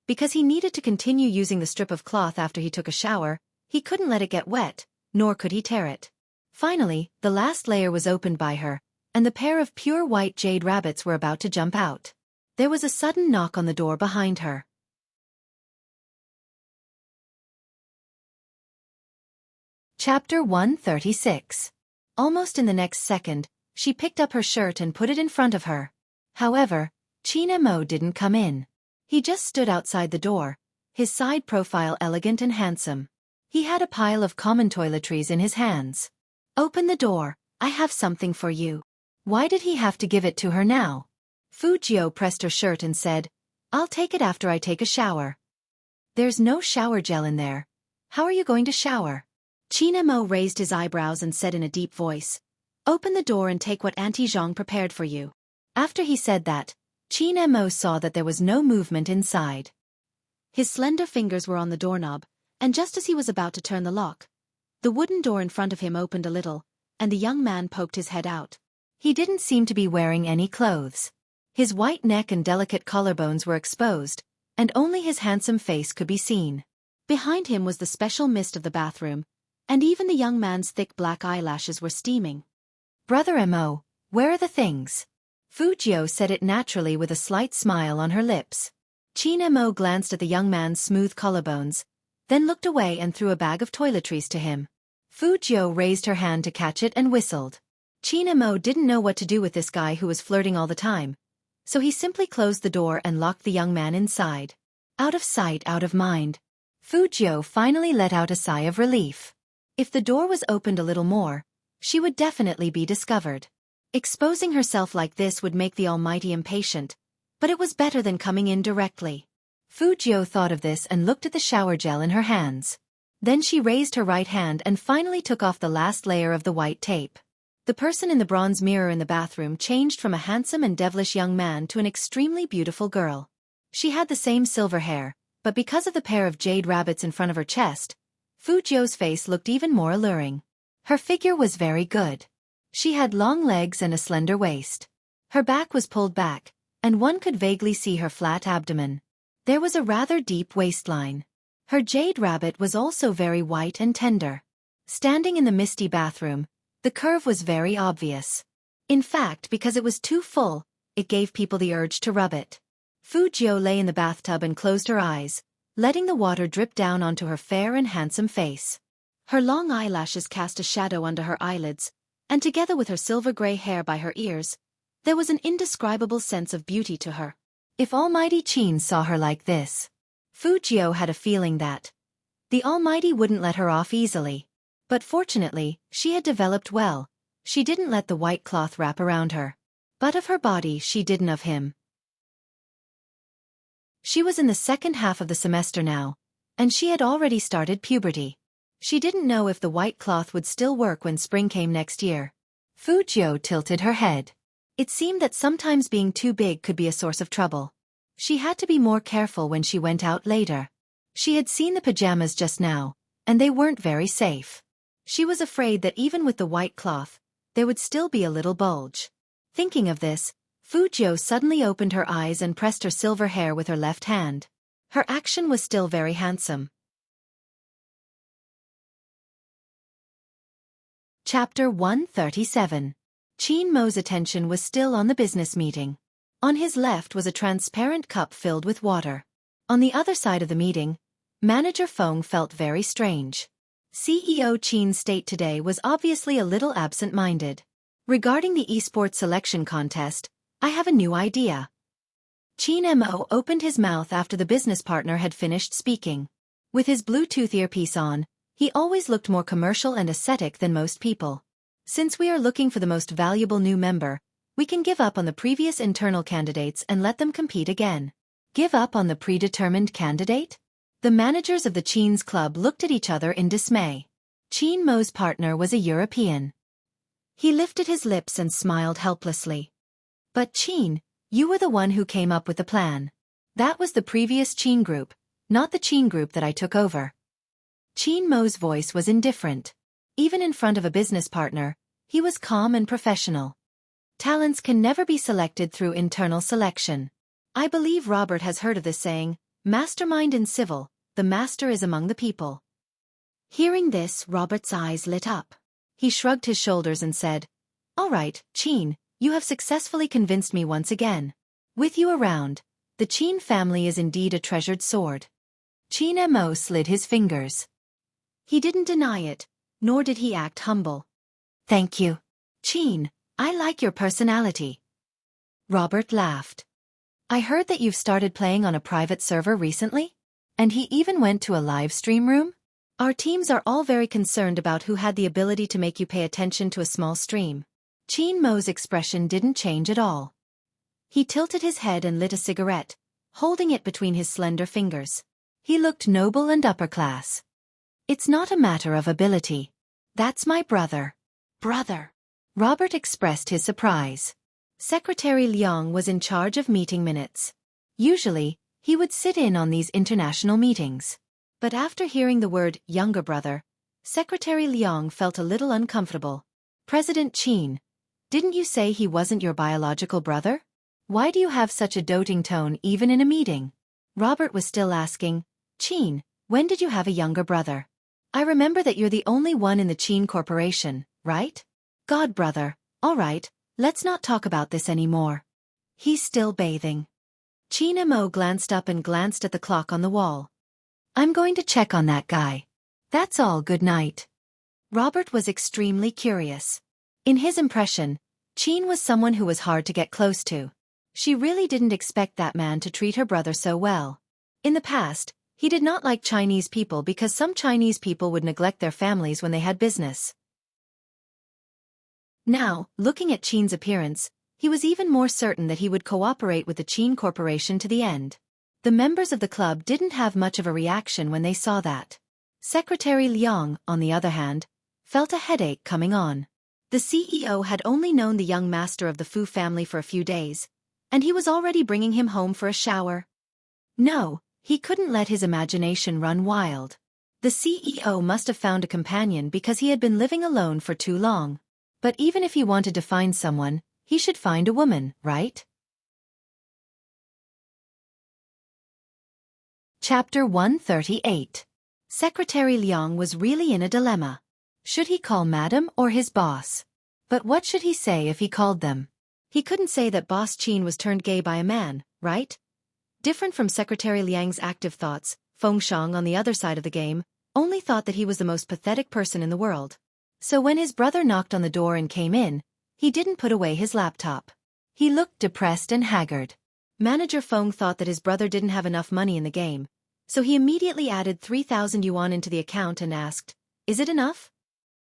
Because he needed to continue using the strip of cloth after he took a shower, he couldn't let it get wet, nor could he tear it. Finally, the last layer was opened by her, and the pair of pure white jade rabbits were about to jump out. There was a sudden knock on the door behind her. Chapter 136. Almost in the next second, she picked up her shirt and put it in front of her. However, Qin Mo didn't come in. He just stood outside the door, his side profile elegant and handsome. He had a pile of common toiletries in his hands. Open the door, I have something for you. Why did he have to give it to her now? Fujio pressed her shirt and said, I'll take it after I take a shower. There's no shower gel in there. How are you going to shower? Qin Mo raised his eyebrows and said in a deep voice, Open the door and take what Auntie Zhang prepared for you. After he said that, Qin Mo saw that there was no movement inside. His slender fingers were on the doorknob, and just as he was about to turn the lock, the wooden door in front of him opened a little, and the young man poked his head out. He didn't seem to be wearing any clothes. His white neck and delicate collarbones were exposed, and only his handsome face could be seen. Behind him was the special mist of the bathroom, and even the young man's thick black eyelashes were steaming. Brother Mo, where are the things? Fujio said it naturally with a slight smile on her lips. Qin Mo glanced at the young man's smooth collarbones, then looked away and threw a bag of toiletries to him. Fujio raised her hand to catch it and whistled. Qin Mo didn't know what to do with this guy who was flirting all the time, so he simply closed the door and locked the young man inside. Out of sight, out of mind. Fujio finally let out a sigh of relief. If the door was opened a little more, she would definitely be discovered. Exposing herself like this would make the Almighty impatient, but it was better than coming in directly. Fujio thought of this and looked at the shower gel in her hands. Then she raised her right hand and finally took off the last layer of the white tape. The person in the bronze mirror in the bathroom changed from a handsome and devilish young man to an extremely beautiful girl. She had the same silver hair, but because of the pair of jade rabbits in front of her chest, Fujio's face looked even more alluring. Her figure was very good. She had long legs and a slender waist. Her back was pulled back, and one could vaguely see her flat abdomen. There was a rather deep waistline. Her jade rabbit was also very white and tender. Standing in the misty bathroom, the curve was very obvious. In fact, because it was too full, it gave people the urge to rub it. Fujio lay in the bathtub and closed her eyes, letting the water drip down onto her fair and handsome face. Her long eyelashes cast a shadow under her eyelids, and together with her silver-gray hair by her ears, there was an indescribable sense of beauty to her. If Almighty Qin saw her like this, Fujio had a feeling that the Almighty wouldn't let her off easily. But fortunately, she had developed well. She didn't let the white cloth wrap around her. But of her body she didn't of him. She was in the second half of the semester now, and she had already started puberty. She didn't know if the white cloth would still work when spring came next year. Fu Jiu tilted her head. It seemed that sometimes being too big could be a source of trouble. She had to be more careful when she went out later. She had seen the pajamas just now, and they weren't very safe. She was afraid that even with the white cloth, there would still be a little bulge. Thinking of this, Fu Jiu suddenly opened her eyes and pressed her silver hair with her left hand. Her action was still very handsome. Chapter 137. Qin Mo's attention was still on the business meeting. On his left was a transparent cup filled with water. On the other side of the meeting, Manager Feng felt very strange. CEO Qin's state today was obviously a little absent-minded. Regarding the esports selection contest, I have a new idea. Qin Mo opened his mouth after the business partner had finished speaking. With his Bluetooth earpiece on, he always looked more commercial and ascetic than most people. Since we are looking for the most valuable new member, we can give up on the previous internal candidates and let them compete again. Give up on the predetermined candidate? The managers of the Qin's club looked at each other in dismay. Qin Mo's partner was a European. He lifted his lips and smiled helplessly. But Qin, you were the one who came up with the plan. That was the previous Qin group, not the Qin group that I took over. Qin Mo's voice was indifferent. Even in front of a business partner, he was calm and professional. Talents can never be selected through internal selection. I believe Robert has heard of this saying, mastermind in civil, the master is among the people. Hearing this, Robert's eyes lit up. He shrugged his shoulders and said, All right, Qin, you have successfully convinced me once again. With you around, the Qin family is indeed a treasured sword. Qin Mo slid his fingers. He didn't deny it, nor did he act humble. Thank you. Qin, I like your personality. Robert laughed. I heard that you've started playing on a private server recently? And he even went to a live stream room? Our teams are all very concerned about who had the ability to make you pay attention to a small stream. Qin Mo's expression didn't change at all. He tilted his head and lit a cigarette, holding it between his slender fingers. He looked noble and upper class. It's not a matter of ability. That's my brother. Brother. Robert expressed his surprise. Secretary Liang was in charge of meeting minutes. Usually, he would sit in on these international meetings. But after hearing the word younger brother, Secretary Liang felt a little uncomfortable. President Qin, didn't you say he wasn't your biological brother? Why do you have such a doting tone even in a meeting? Robert was still asking, Qin, when did you have a younger brother? I remember that you're the only one in the Qin Corporation, right? God, brother, all right, let's not talk about this anymore. He's still bathing. Qin Mo glanced up and glanced at the clock on the wall. I'm going to check on that guy. That's all, good night. Robert was extremely curious. In his impression, Qin was someone who was hard to get close to. She really didn't expect that man to treat her brother so well. In the past, he did not like Chinese people because some Chinese people would neglect their families when they had business. Now, looking at Qin's appearance, he was even more certain that he would cooperate with the Qin Corporation to the end. The members of the club didn't have much of a reaction when they saw that. Secretary Liang, on the other hand, felt a headache coming on. The CEO had only known the young master of the Fu family for a few days, and he was already bringing him home for a shower. No, he couldn't let his imagination run wild. The CEO must have found a companion because he had been living alone for too long. But even if he wanted to find someone, he should find a woman, right? Chapter 138. Secretary Liang was really in a dilemma. Should he call Madam or his boss? But what should he say if he called them? He couldn't say that Boss Qin was turned gay by a man, right? Different from Secretary Liang's active thoughts, Feng Shang on the other side of the game, only thought that he was the most pathetic person in the world. So when his brother knocked on the door and came in, he didn't put away his laptop. He looked depressed and haggard. Manager Feng thought that his brother didn't have enough money in the game, so he immediately added 3,000 yuan into the account and asked, "Is it enough?"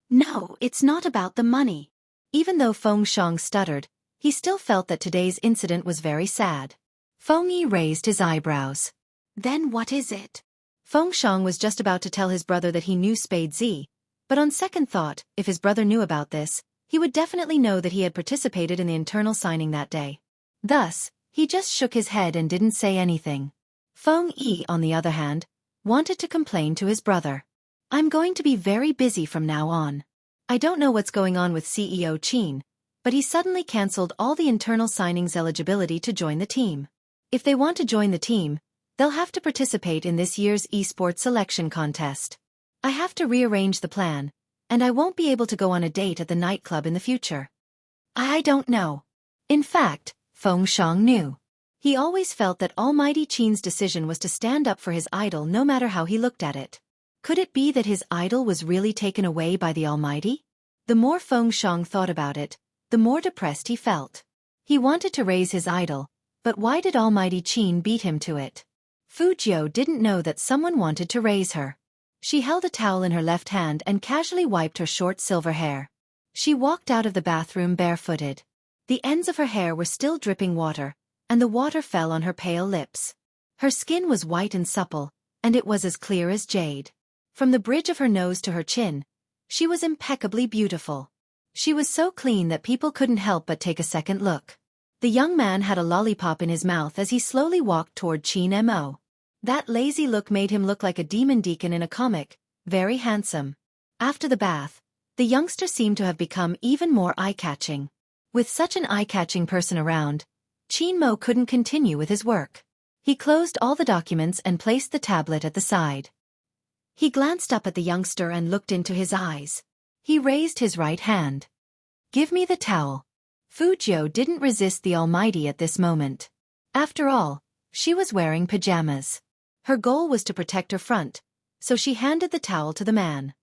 "No, it's not about the money." Even though Feng Shang stuttered, he still felt that today's incident was very sad. Feng Yi raised his eyebrows. "Then what is it?" Feng Shang was just about to tell his brother that he knew Spade Z, but on second thought, if his brother knew about this, he would definitely know that he had participated in the internal signing that day. Thus, he just shook his head and didn't say anything. Feng Yi, on the other hand, wanted to complain to his brother. I'm going to be very busy from now on. I don't know what's going on with CEO Qin, but he suddenly cancelled all the internal signings eligibility to join the team. If they want to join the team, they'll have to participate in this year's esports selection contest. I have to rearrange the plan, and I won't be able to go on a date at the nightclub in the future. I don't know. In fact, Feng Shang knew. He always felt that Almighty Qin's decision was to stand up for his idol no matter how he looked at it. Could it be that his idol was really taken away by the Almighty? The more Feng Shang thought about it, the more depressed he felt. He wanted to raise his idol, but why did Almighty Qin beat him to it? Fu Jiu didn't know that someone wanted to raise her. She held a towel in her left hand and casually wiped her short silver hair. She walked out of the bathroom barefooted. The ends of her hair were still dripping water, and the water fell on her pale lips. Her skin was white and supple, and it was as clear as jade. From the bridge of her nose to her chin, she was impeccably beautiful. She was so clean that people couldn't help but take a second look. The young man had a lollipop in his mouth as he slowly walked toward Qin Mo. That lazy look made him look like a demon deacon in a comic, very handsome. After the bath, the youngster seemed to have become even more eye-catching. With such an eye-catching person around, Qin Mo couldn't continue with his work. He closed all the documents and placed the tablet at the side. He glanced up at the youngster and looked into his eyes. He raised his right hand. Give me the towel. Fu Jiu didn't resist the Almighty at this moment. After all, she was wearing pajamas. Her goal was to protect her front, so she handed the towel to the man.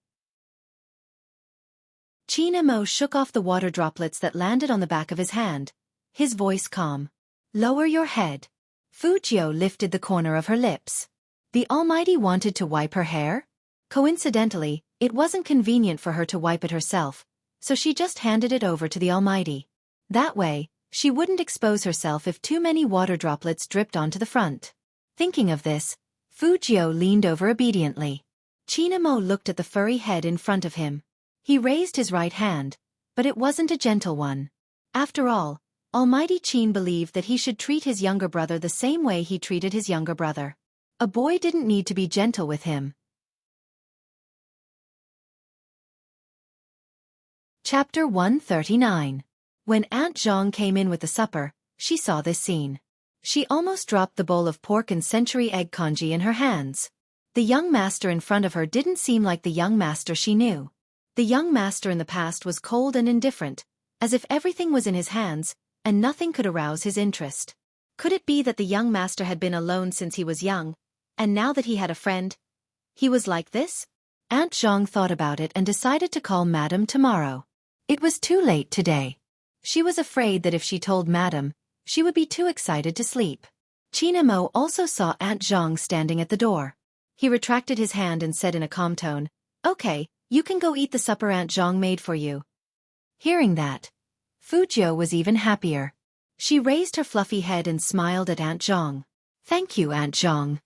Qin Mo shook off the water droplets that landed on the back of his hand, his voice calm. Lower your head. Fu Jiu lifted the corner of her lips. The Almighty wanted to wipe her hair? Coincidentally, it wasn't convenient for her to wipe it herself, so she just handed it over to the Almighty. That way, she wouldn't expose herself if too many water droplets dripped onto the front. Thinking of this, Fu Jiu leaned over obediently. Qin Mo looked at the furry head in front of him. He raised his right hand, but it wasn't a gentle one. After all, Almighty Qin believed that he should treat his younger brother the same way he treated his younger brother. A boy didn't need to be gentle with him. Chapter 139. When Aunt Zhang came in with the supper, she saw this scene. She almost dropped the bowl of pork and century egg congee in her hands. The young master in front of her didn't seem like the young master she knew. The young master in the past was cold and indifferent, as if everything was in his hands, and nothing could arouse his interest. Could it be that the young master had been alone since he was young, and now that he had a friend, he was like this? Aunt Zhang thought about it and decided to call Madam tomorrow. It was too late today. She was afraid that if she told Madam, she would be too excited to sleep. Qin Mo also saw Aunt Zhang standing at the door. He retracted his hand and said in a calm tone, Okay, you can go eat the supper Aunt Zhang made for you. Hearing that, Fu Jiu was even happier. She raised her fluffy head and smiled at Aunt Zhang. Thank you, Aunt Zhang.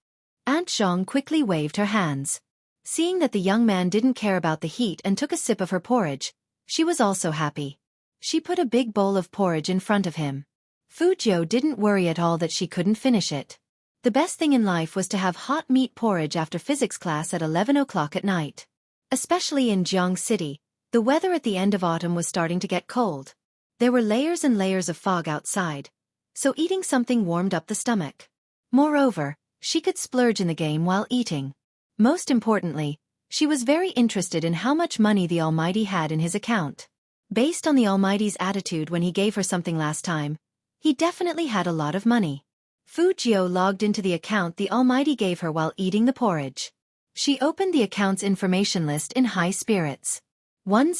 Aunt Zhang quickly waved her hands. Seeing that the young man didn't care about the heat and took a sip of her porridge, she was also happy. She put a big bowl of porridge in front of him. Fu Jiu didn't worry at all that she couldn't finish it. The best thing in life was to have hot meat porridge after physics class at 11 o'clock at night. Especially in Jiang City, the weather at the end of autumn was starting to get cold. There were layers and layers of fog outside, so eating something warmed up the stomach. Moreover, she could splurge in the game while eating. Most importantly, she was very interested in how much money the Almighty had in his account. Based on the Almighty's attitude when he gave her something last time, he definitely had a lot of money. Fu Jiu logged into the account the Almighty gave her while eating the porridge. She opened the account's information list in high spirits. 10,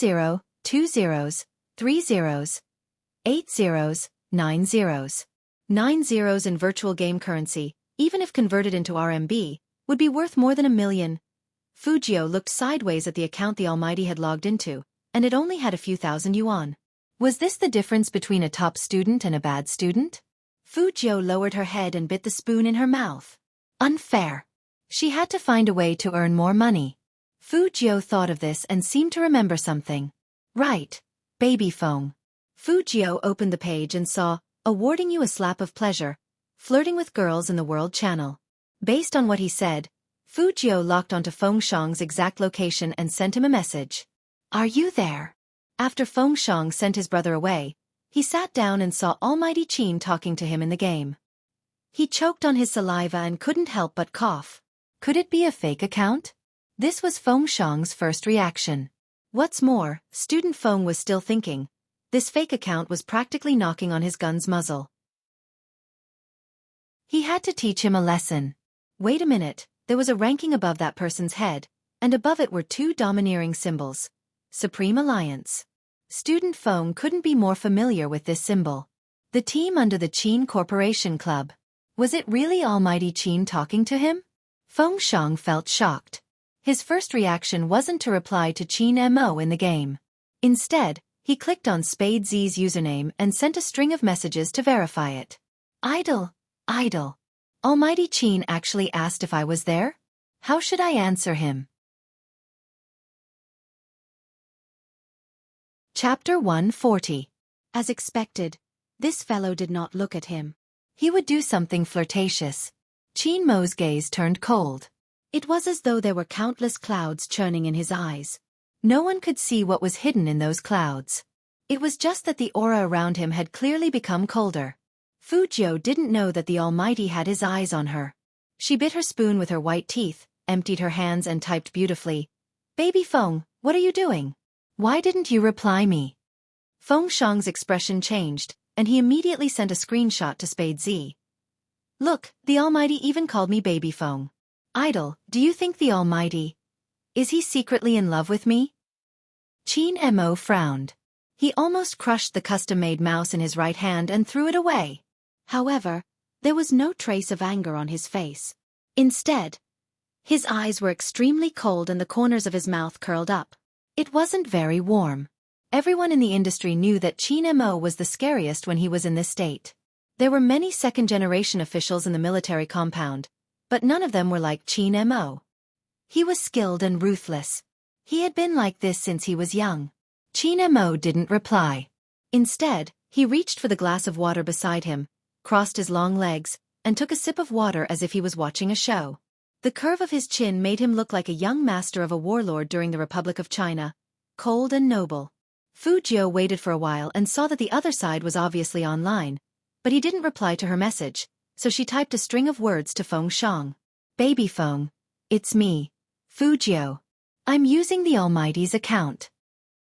2 zeros, 3 zeros, 8 zeros, 9 zeros. 9 zeros in virtual game currency, even if converted into RMB, would be worth more than $1 million. Fu Jiu looked sideways at the account the Almighty had logged into, and it only had a few thousand yuan. Was this the difference between a top student and a bad student? Fu Jiu lowered her head and bit the spoon in her mouth. Unfair. She had to find a way to earn more money. Fu Jiu thought of this and seemed to remember something. Right. Baby Feng. Fu Jiu opened the page and saw, awarding you a slap of pleasure, flirting with girls in the World Channel. Based on what he said, Fu Jiu locked onto Feng Shang's exact location and sent him a message. Are you there? After Feng Shang sent his brother away, he sat down and saw Almighty Qin talking to him in the game. He choked on his saliva and couldn't help but cough. Could it be a fake account? This was Feng Shang's first reaction. What's more, student Feng was still thinking. This fake account was practically knocking on his gun's muzzle. He had to teach him a lesson. Wait a minute, there was a ranking above that person's head, and above it were two domineering symbols. Supreme Alliance. Student Feng couldn't be more familiar with this symbol. The team under the Qin Corporation Club. Was it really Almighty Qin talking to him? Feng Shang felt shocked. His first reaction wasn't to reply to Qin Mo in the game. Instead, he clicked on Spade Z's username and sent a string of messages to verify it. Idle. Almighty Qin actually asked if I was there? How should I answer him? Chapter 140. As expected, this fellow did not look at him. He would do something flirtatious. Qin Mo's gaze turned cold. It was as though there were countless clouds churning in his eyes. No one could see what was hidden in those clouds. It was just that the aura around him had clearly become colder. Fu Jiu didn't know that the Almighty had his eyes on her. She bit her spoon with her white teeth, emptied her hands and typed beautifully. Baby Feng, what are you doing? Why didn't you reply me? Feng Shang's expression changed, and he immediately sent a screenshot to Spade Z. Look, the Almighty even called me Baby Feng. Idle, do you think the Almighty... Is he secretly in love with me? Qin Mo frowned. He almost crushed the custom-made mouse in his right hand and threw it away. However, there was no trace of anger on his face. Instead, his eyes were extremely cold and the corners of his mouth curled up. It wasn't very warm. Everyone in the industry knew that Qin Mo was the scariest when he was in this state. There were many second-generation officials in the military compound, but none of them were like Qin Mo. He was skilled and ruthless. He had been like this since he was young. Qin Mo didn't reply. Instead, he reached for the glass of water beside him, crossed his long legs, and took a sip of water as if he was watching a show. The curve of his chin made him look like a young master of a warlord during the Republic of China, cold and noble. Fu Jiu waited for a while and saw that the other side was obviously online, but he didn't reply to her message, so she typed a string of words to Feng Shang. Baby Feng. It's me, Fu Jiu. I'm using the Almighty's account.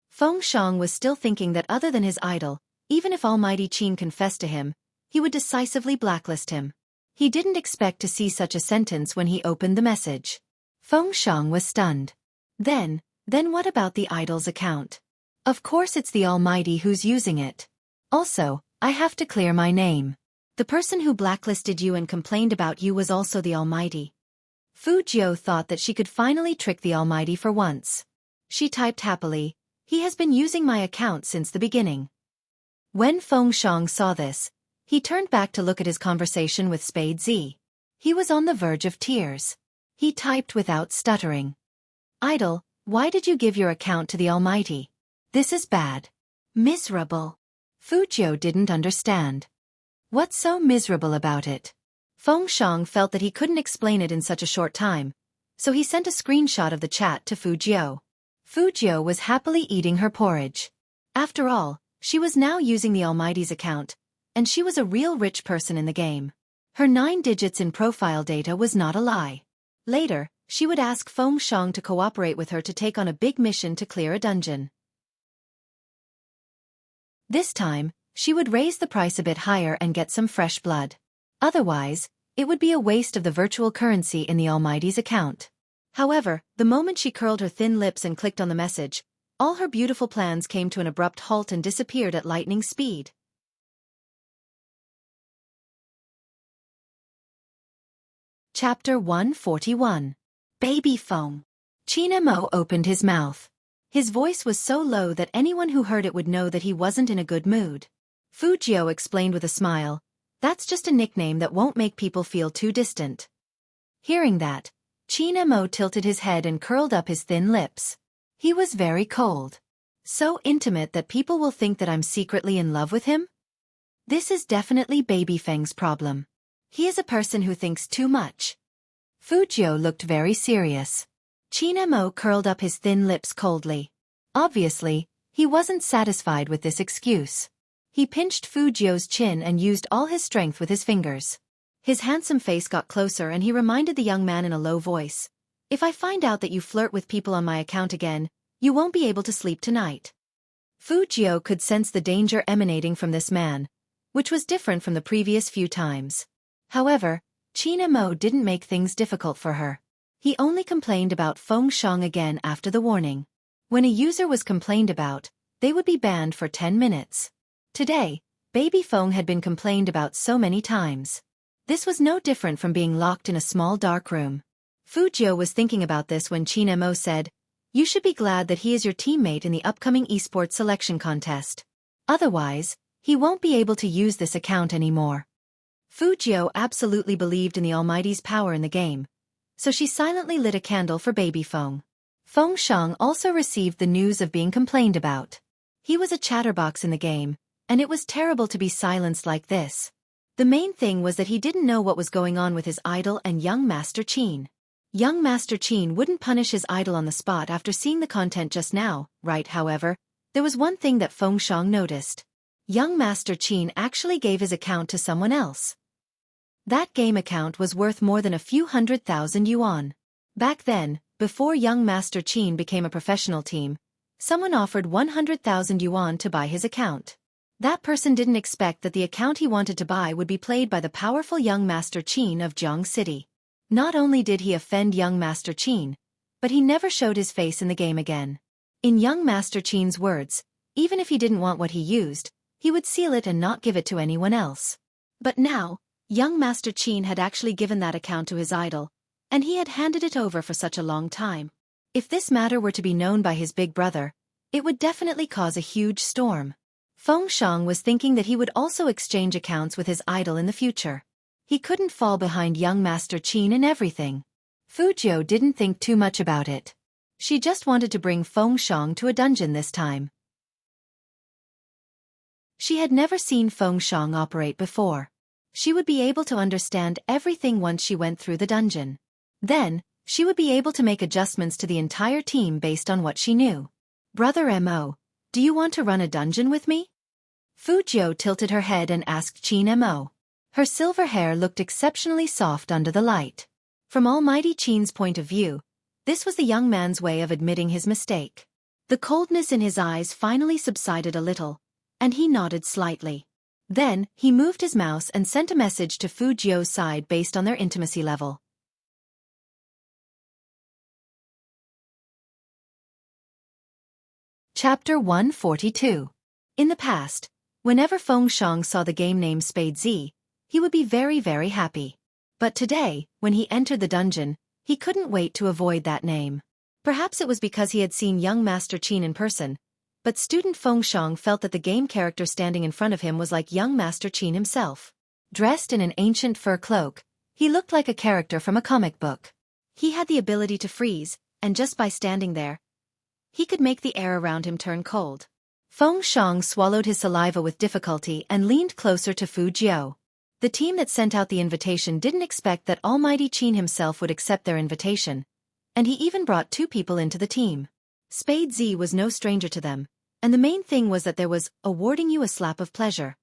Feng Shang was still thinking that other than his idol, even if Almighty Qin confessed to him, he would decisively blacklist him. He didn't expect to see such a sentence when he opened the message. Feng Shang was stunned. Then what about the idol's account? Of course it's the Almighty who's using it. Also, I have to clear my name. The person who blacklisted you and complained about you was also the Almighty. Fu Jiu thought that she could finally trick the Almighty for once. She typed happily, he has been using my account since the beginning. When Feng Shang saw this, he turned back to look at his conversation with Spade Z. He was on the verge of tears. He typed without stuttering. Idol, why did you give your account to the Almighty? This is bad. Miserable. Fu Jiu didn't understand. What's so miserable about it? Feng Shang felt that he couldn't explain it in such a short time, so he sent a screenshot of the chat to Fu Jiu. Fu Jiu was happily eating her porridge. After all, she was now using the Almighty's account, and she was a real rich person in the game. Her 9 digits in profile data was not a lie. Later, she would ask Feng Shang to cooperate with her to take on a big mission to clear a dungeon. This time, she would raise the price a bit higher and get some fresh blood. Otherwise, it would be a waste of the virtual currency in the Almighty's account. However, the moment she curled her thin lips and clicked on the message, all her beautiful plans came to an abrupt halt and disappeared at lightning speed. Chapter 141. Baby Feng. Qin Mo opened his mouth. His voice was so low that anyone who heard it would know that he wasn't in a good mood. Fu Jiu explained with a smile, that's just a nickname that won't make people feel too distant. Hearing that, Qin Mo tilted his head and curled up his thin lips. He was very cold. So intimate that people will think that I'm secretly in love with him? This is definitely Baby Feng's problem. He is a person who thinks too much. Fu Jiu looked very serious. Qin Mo curled up his thin lips coldly. Obviously, he wasn't satisfied with this excuse. He pinched Fu Jiu's chin and used all his strength with his fingers. His handsome face got closer and he reminded the young man in a low voice. If I find out that you flirt with people on my account again, you won't be able to sleep tonight. Fu Jiu could sense the danger emanating from this man, which was different from the previous few times. However, Qin Mo didn't make things difficult for her. He only complained about Feng Shang again after the warning. When a user was complained about, they would be banned for 10 minutes. Today, Baby Feng had been complained about so many times. This was no different from being locked in a small dark room. Fu Jiu was thinking about this when Qin Mo said, "You should be glad that he is your teammate in the upcoming esports selection contest. Otherwise, he won't be able to use this account anymore." Fu Jiu absolutely believed in the Almighty's power in the game, so she silently lit a candle for Baby Feng. Feng Shang also received the news of being complained about. He was a chatterbox in the game, and it was terrible to be silenced like this. The main thing was that he didn't know what was going on with his idol and young Master Qin. Young Master Qin wouldn't punish his idol on the spot after seeing the content just now, right? However, there was one thing that Feng Shang noticed. Young Master Qin actually gave his account to someone else. That game account was worth more than a few 100,000 yuan. Back then, before young Master Qin became a professional team, someone offered 100,000 yuan to buy his account. That person didn't expect that the account he wanted to buy would be played by the powerful young Master Qin of Jiang City. Not only did he offend young Master Qin, but he never showed his face in the game again. In young Master Qin's words, even if he didn't want what he used, he would seal it and not give it to anyone else. But now, young Master Qin had actually given that account to his idol, and he had handed it over for such a long time. If this matter were to be known by his big brother, it would definitely cause a huge storm. Feng Shang was thinking that he would also exchange accounts with his idol in the future. He couldn't fall behind young Master Qin in everything. Fu Jiu didn't think too much about it. She just wanted to bring Feng Shang to a dungeon this time. She had never seen Feng Shang operate before. She would be able to understand everything once she went through the dungeon. Then, she would be able to make adjustments to the entire team based on what she knew. "Brother Mo, do you want to run a dungeon with me?" Fu Jiu tilted her head and asked Qin Mo. Her silver hair looked exceptionally soft under the light. From Almighty Qin's point of view, this was the young man's way of admitting his mistake. The coldness in his eyes finally subsided a little, and he nodded slightly. Then, he moved his mouse and sent a message to Fu Jiu's side based on their intimacy level. Chapter 142. In the past, whenever Feng Shang saw the game name Spade Z, he would be very, very happy. But today, when he entered the dungeon, he couldn't wait to avoid that name. Perhaps it was because he had seen young Master Qin in person, but student Feng Shang felt that the game character standing in front of him was like young Master Qin himself. Dressed in an ancient fur cloak, he looked like a character from a comic book. He had the ability to freeze, and just by standing there, he could make the air around him turn cold. Feng Shang swallowed his saliva with difficulty and leaned closer to Fu Jiu. The team that sent out the invitation didn't expect that Almighty Qin himself would accept their invitation, and he even brought 2 people into the team. Spade Z was no stranger to them, and the main thing was that there was awarding you a slap of pleasure,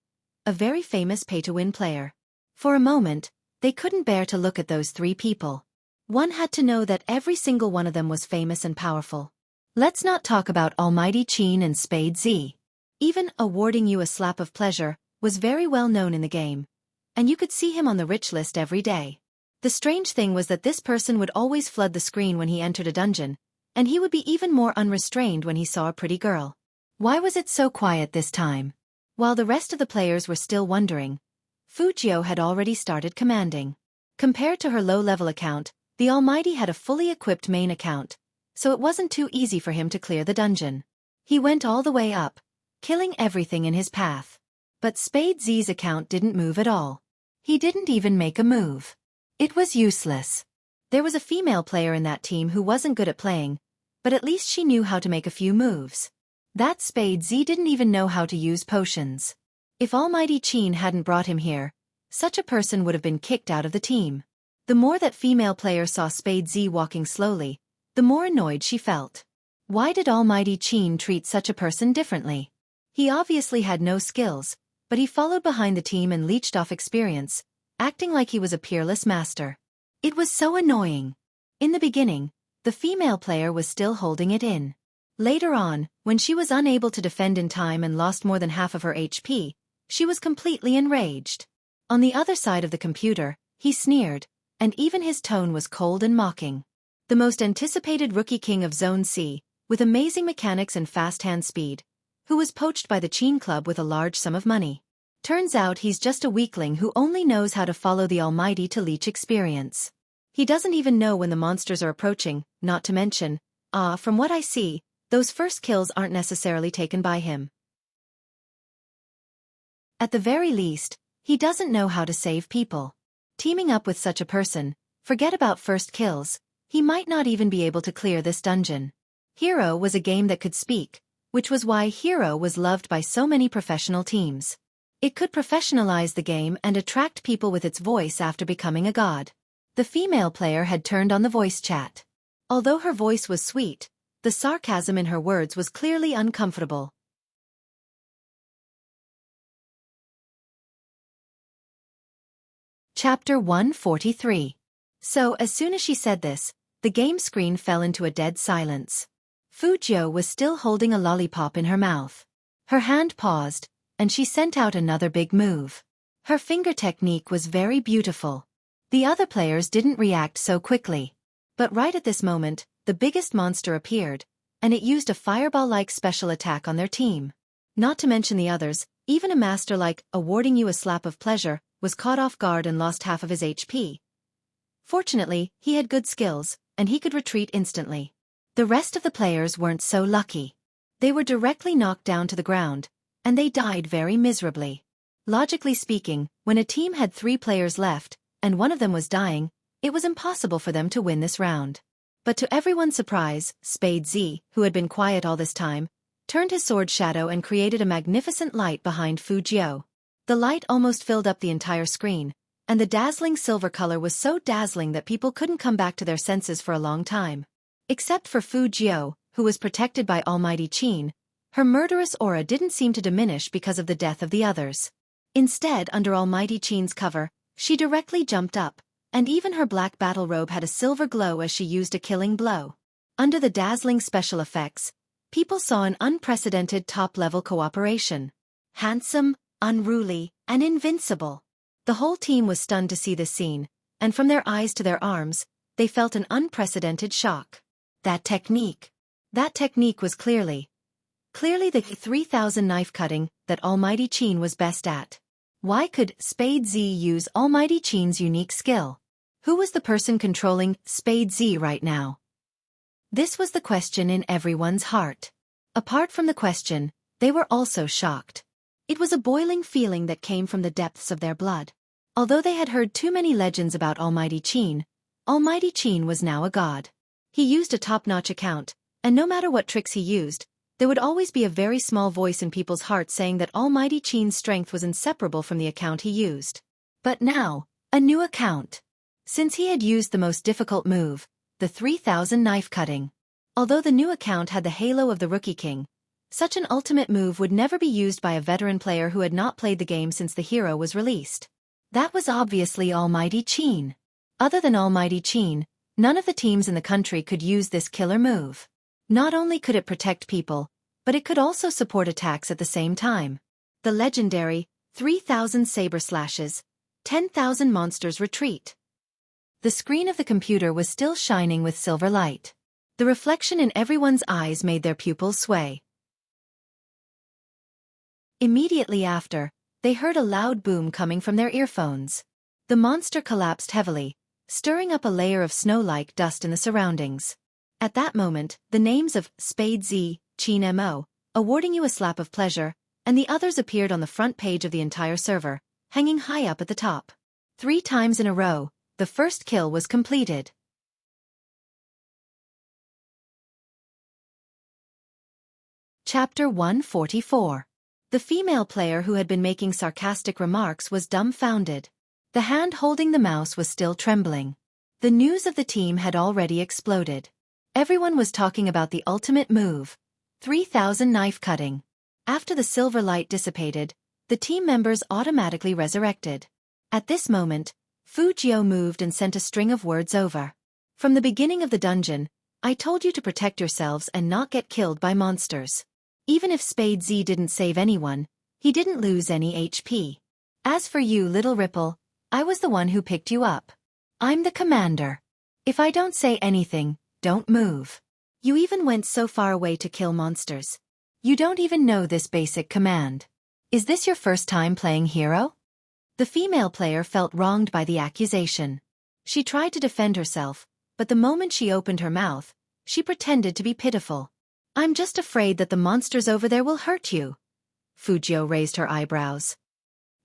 a very famous pay-to-win player. For a moment, they couldn't bear to look at those 3 people. One had to know that every single one of them was famous and powerful. Let's not talk about Almighty Qin and Spade Z. Even awarding you a slap of pleasure was very well known in the game, and you could see him on the rich list every day. The strange thing was that this person would always flood the screen when he entered a dungeon, and he would be even more unrestrained when he saw a pretty girl. Why was it so quiet this time? While the rest of the players were still wondering, Fu Jiu had already started commanding. Compared to her low-level account, the Almighty had a fully equipped main account, so it wasn't too easy for him to clear the dungeon. He went all the way up, killing everything in his path. But Spade Z's account didn't move at all. He didn't even make a move. It was useless. There was a female player in that team who wasn't good at playing, but at least she knew how to make a few moves. That Spade Z didn't even know how to use potions. If Almighty Qin hadn't brought him here, such a person would have been kicked out of the team. The more that female player saw Spade Z walking slowly, the more annoyed she felt. Why did Almighty Qin treat such a person differently? He obviously had no skills, but he followed behind the team and leached off experience, acting like he was a peerless master. It was so annoying. In the beginning, the female player was still holding it in. Later on, when she was unable to defend in time and lost more than half of her HP, she was completely enraged. On the other side of the computer, he sneered, and even his tone was cold and mocking. The most anticipated rookie king of Zone C, with amazing mechanics and fast hand speed, who was poached by the Qin Club with a large sum of money. Turns out he's just a weakling who only knows how to follow the Almighty to leech experience. He doesn't even know when the monsters are approaching, not to mention, from what I see, those first kills aren't necessarily taken by him. At the very least, he doesn't know how to save people. Teaming up with such a person, forget about first kills, he might not even be able to clear this dungeon. Hero was a game that could speak, which was why Hero was loved by so many professional teams. It could professionalize the game and attract people with its voice after becoming a god. The female player had turned on the voice chat. Although her voice was sweet, the sarcasm in her words was clearly uncomfortable. Chapter 143. So, as soon as she said this, the game screen fell into a dead silence. Fujio was still holding a lollipop in her mouth. Her hand paused, and she sent out another big move. Her finger technique was very beautiful. The other players didn't react so quickly. But right at this moment, the biggest monster appeared, and it used a fireball-like special attack on their team. Not to mention the others, even a master like awarding you a slap of pleasure was caught off guard and lost half of his HP. Fortunately, he had good skills, and he could retreat instantly. The rest of the players weren't so lucky. They were directly knocked down to the ground, and they died very miserably. Logically speaking, when a team had 3 players left, and one of them was dying, it was impossible for them to win this round. But to everyone's surprise, Spade Z, who had been quiet all this time, turned his sword shadow and created a magnificent light behind Fujio. The light almost filled up the entire screen, and the dazzling silver color was so dazzling that people couldn't come back to their senses for a long time. Except for Fujio, who was protected by Almighty Qin, her murderous aura didn't seem to diminish because of the death of the others. Instead, under Almighty Qin's cover, she directly jumped up, and even her black battle robe had a silver glow as she used a killing blow. Under the dazzling special effects, people saw an unprecedented top-level cooperation. Handsome, unruly, and invincible. The whole team was stunned to see this scene, and from their eyes to their arms, they felt an unprecedented shock. That technique was clearly the 3000 knife cutting that Almighty Qin was best at. Why could Spade Z use Almighty Qin's unique skill? Who was the person controlling Spade Z right now? This was the question in everyone's heart. Apart from the question, they were also shocked. It was a boiling feeling that came from the depths of their blood. Although they had heard too many legends about Almighty Qin was now a god. He used a top-notch account, and no matter what tricks he used, there would always be a very small voice in people's hearts saying that Almighty Qin's strength was inseparable from the account he used. But now, a new account. Since he had used the most difficult move, the 3000 knife cutting. Although the new account had the halo of the Rookie King, such an ultimate move would never be used by a veteran player who had not played the game since the hero was released. That was obviously Almighty Qin. Other than Almighty Qin, none of the teams in the country could use this killer move. Not only could it protect people, but it could also support attacks at the same time. The legendary 3000 saber slashes, 10,000 monsters retreat. The screen of the computer was still shining with silver light. The reflection in everyone's eyes made their pupils sway. Immediately after, they heard a loud boom coming from their earphones. The monster collapsed heavily, stirring up a layer of snow-like dust in the surroundings. At that moment, the names of Spade Z, Qin Mo, awarding you a slap of pleasure, and the others appeared on the front page of the entire server, hanging high up at the top. 3 times in a row, the first kill was completed. Chapter 144. The female player who had been making sarcastic remarks was dumbfounded. The hand holding the mouse was still trembling. The news of the team had already exploded. Everyone was talking about the ultimate move, 3000 knife cutting. After the silver light dissipated, the team members automatically resurrected. At this moment, Wuxia moved and sent a string of words over. From the beginning of the dungeon, I told you to protect yourselves and not get killed by monsters. Even if Spade Z didn't save anyone, he didn't lose any HP. As for you, Little Ripple, I was the one who picked you up. I'm the commander. If I don't say anything, don't move. You even went so far away to kill monsters. You don't even know this basic command. Is this your first time playing hero? The female player felt wronged by the accusation. She tried to defend herself, but the moment she opened her mouth, she pretended to be pitiful. I'm just afraid that the monsters over there will hurt you. Wuxia raised her eyebrows.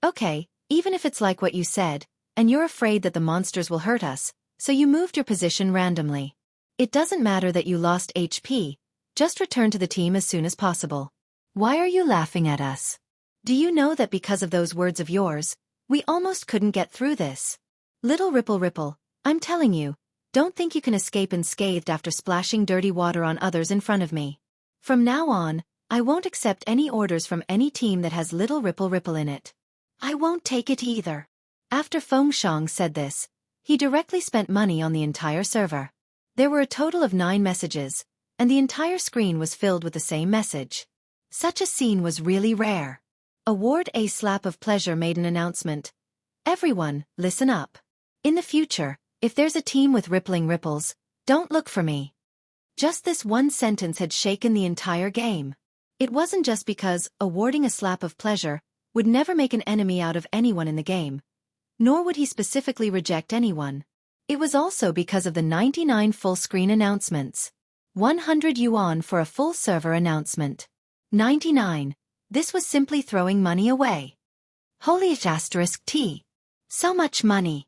Okay, even if it's like what you said, and you're afraid that the monsters will hurt us, so you moved your position randomly. It doesn't matter that you lost HP, just return to the team as soon as possible. Why are you laughing at us? Do you know that because of those words of yours, we almost couldn't get through this? Little Ripple, I'm telling you, don't think you can escape unscathed after splashing dirty water on others in front of me. From now on, I won't accept any orders from any team that has Little Ripple in it. I won't take it either. After Fengshang said this, he directly spent money on the entire server. There were a total of 9 messages, and the entire screen was filled with the same message. Such a scene was really rare. Award A Slap of Pleasure made an announcement. Everyone, listen up. In the future, if there's a team with rippling ripples, don't look for me. Just this one sentence had shaken the entire game. It wasn't just because awarding a slap of pleasure would never make an enemy out of anyone in the game, nor would he specifically reject anyone. It was also because of the 99 full-screen announcements. 100 yuan for a full server announcement. 99. This was simply throwing money away. Holy *T. So much money.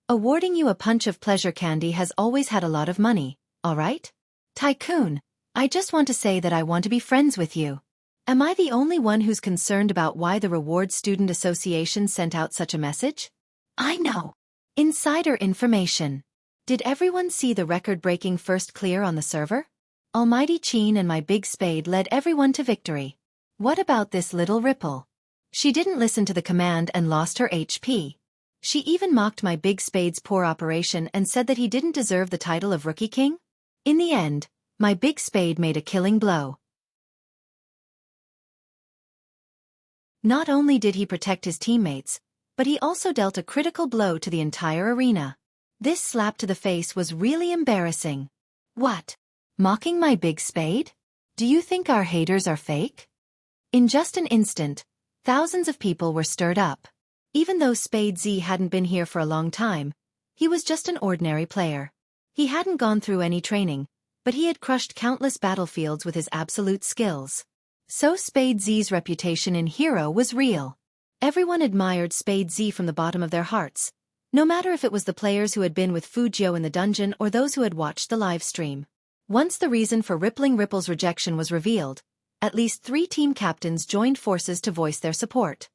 Awarding you a punch of pleasure candy has always had a lot of money, alright? Tycoon, I just want to say that I want to be friends with you. Am I the only one who's concerned about why the Reward Student Association sent out such a message? I know. Insider information. Did everyone see the record-breaking first clear on the server? Almighty Qin and my big spade led everyone to victory. What about this Little Ripple? She didn't listen to the command and lost her HP. She even mocked my big spade's poor operation and said that he didn't deserve the title of Rookie King. In the end, my big spade made a killing blow. Not only did he protect his teammates, but he also dealt a critical blow to the entire arena. This slap to the face was really embarrassing. What? Mocking my big spade? Do you think our haters are fake? In just an instant, thousands of people were stirred up. Even though Spade Z hadn't been here for a long time, he was just an ordinary player. He hadn't gone through any training, but he had crushed countless battlefields with his absolute skills. So Spade Z's reputation in hero was real. Everyone admired Spade Z from the bottom of their hearts, no matter if it was the players who had been with Wuxia in the dungeon or those who had watched the live stream. Once the reason for Rippling Ripple's rejection was revealed, at least 3 team captains joined forces to voice their support.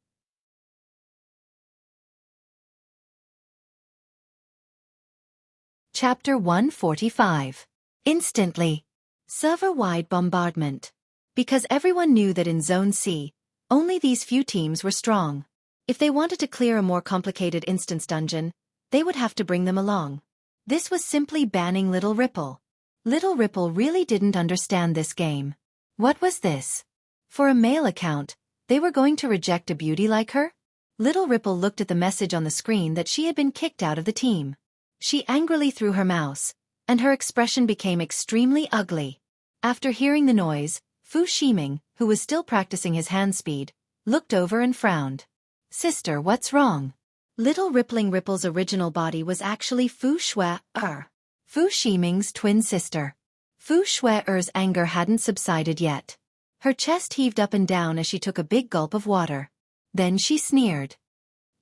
Chapter 145. Instantly. Server-wide bombardment. Because everyone knew that in Zone C, only these few teams were strong. If they wanted to clear a more complicated instance dungeon, they would have to bring them along. This was simply banning Little Ripple. Little Ripple really didn't understand this game. What was this? For a male account, they were going to reject a beauty like her? Little Ripple looked at the message on the screen that she had been kicked out of the team. She angrily threw her mouse, and her expression became extremely ugly. After hearing the noise, Fu Shiming, who was still practicing his hand speed, looked over and frowned. Sister, what's wrong? Little Rippling Ripple's original body was actually Fu Shui-er, Fu Shiming's twin sister. Fu Shui-er's anger hadn't subsided yet. Her chest heaved up and down as she took a big gulp of water. Then she sneered.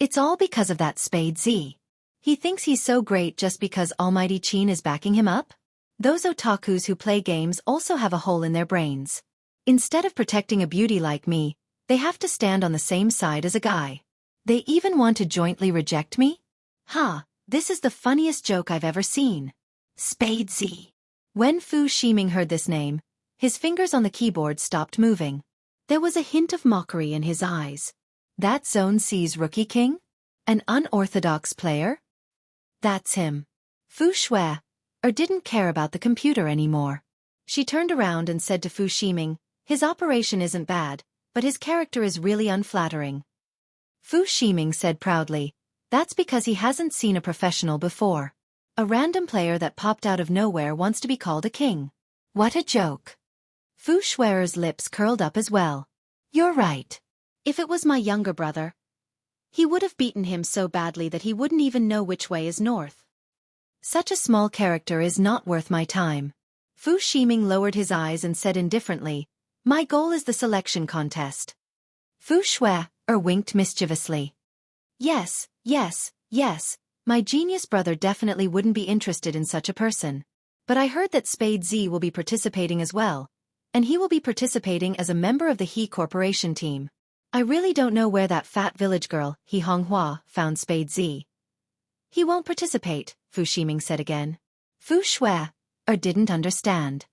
It's all because of that Spade Z. He thinks he's so great just because Almighty Qin is backing him up? Those otakus who play games also have a hole in their brains. Instead of protecting a beauty like me, they have to stand on the same side as a guy. They even want to jointly reject me? This is the funniest joke I've ever seen. Spade Z. When Fu Ximing heard this name, his fingers on the keyboard stopped moving. There was a hint of mockery in his eyes. That Zone C's rookie king? An unorthodox player? That's him. Fu Shui, didn't care about the computer anymore. She turned around and said to Fu Ximing, his operation isn't bad, but his character is really unflattering. Fu Ximing said proudly, that's because he hasn't seen a professional before. A random player that popped out of nowhere wants to be called a king. What a joke. Fu Shui's lips curled up as well. You're right. If it was my younger brother, he would have beaten him so badly that he wouldn't even know which way is north. Such a small character is not worth my time. Fu Ximing lowered his eyes and said indifferently, my goal is the selection contest. Fu Shui winked mischievously. Yes, my genius brother definitely wouldn't be interested in such a person. But I heard that Spade Z will be participating as well, and he will be participating as a member of the He Corporation team. I really don't know where that fat village girl, He Honghua, found Spade Z. He won't participate, Fu Ximing said again. Fu Shui didn't understand.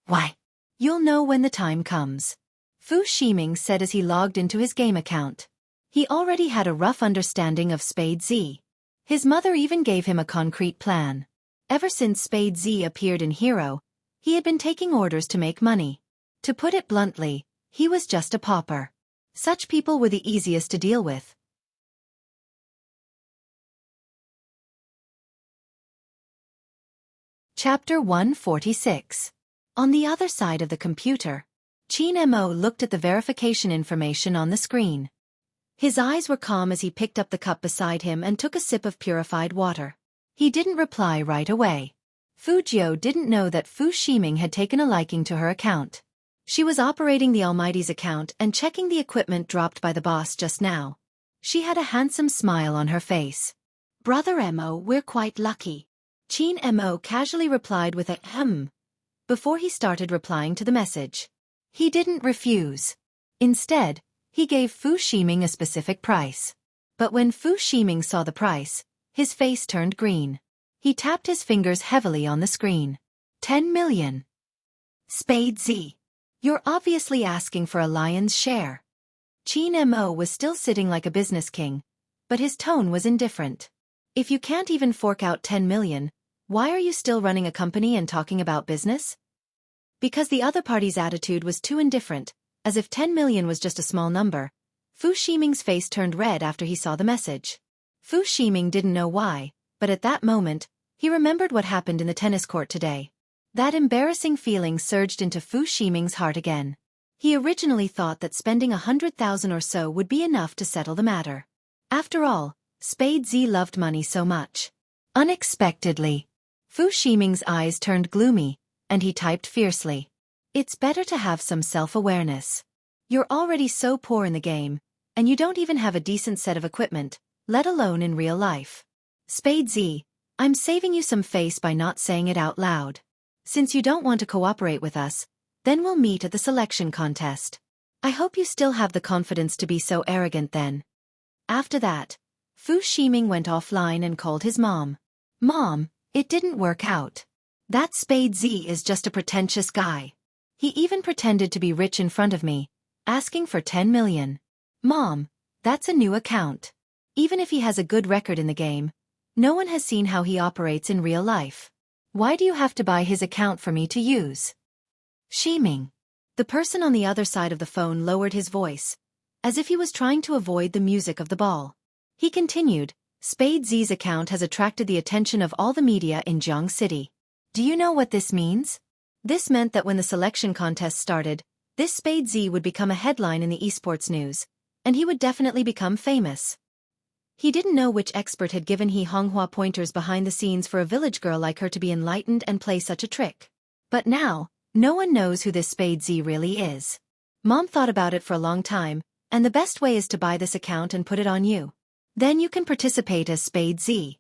Why? You'll know when the time comes. Fu Ximing said as he logged into his game account. He already had a rough understanding of Spade Z. His mother even gave him a concrete plan. Ever since Spade Z appeared in Hero, he had been taking orders to make money. To put it bluntly, he was just a pauper. Such people were the easiest to deal with. Chapter 146. On the other side of the computer, Qin Mo looked at the verification information on the screen. His eyes were calm as he picked up the cup beside him and took a sip of purified water. He didn't reply right away. Fu Jiu didn't know that Fu Ximing had taken a liking to her account. She was operating the Almighty's account and checking the equipment dropped by the boss just now. She had a handsome smile on her face. Brother Mo, we're quite lucky. Qin Mo casually replied with a before he started replying to the message. He didn't refuse. Instead, he gave Fu Ximing a specific price. But when Fu Ximing saw the price, his face turned green. He tapped his fingers heavily on the screen. 10 million. Spade Z. You're obviously asking for a lion's share. Qin Mo was still sitting like a business king, but his tone was indifferent. If you can't even fork out 10 million, why are you still running a company and talking about business? Because the other party's attitude was too indifferent, as if 10 million was just a small number. Fu Ximing's face turned red after he saw the message. Fu Ximing didn't know why, but at that moment, he remembered what happened in the tennis court today. That embarrassing feeling surged into Fu Ximing's heart again. He originally thought that spending 100,000 or so would be enough to settle the matter. After all, Spade Z loved money so much. Unexpectedly, Fu Ximing's eyes turned gloomy, and he typed fiercely. It's better to have some self-awareness. You're already so poor in the game, and you don't even have a decent set of equipment, let alone in real life. Spade Z, I'm saving you some face by not saying it out loud. Since you don't want to cooperate with us, then we'll meet at the selection contest. I hope you still have the confidence to be so arrogant then. After that, Fu Ximing went offline and called his mom. Mom, it didn't work out. That Spade Z is just a pretentious guy. He even pretended to be rich in front of me, asking for 10 million. Mom, that's a new account. Even if he has a good record in the game, no one has seen how he operates in real life. Why do you have to buy his account for me to use? Ximing. The person on the other side of the phone lowered his voice, as if he was trying to avoid the music of the ball. He continued, Spade Z's account has attracted the attention of all the media in Jiang City. Do you know what this means? This meant that when the selection contest started, this Spade Z would become a headline in the esports news, and he would definitely become famous. He didn't know which expert had given He Honghua pointers behind the scenes for a village girl like her to be enlightened and play such a trick. But now, no one knows who this Spade Z really is. Mom thought about it for a long time, and the best way is to buy this account and put it on you. Then you can participate as Spade Z.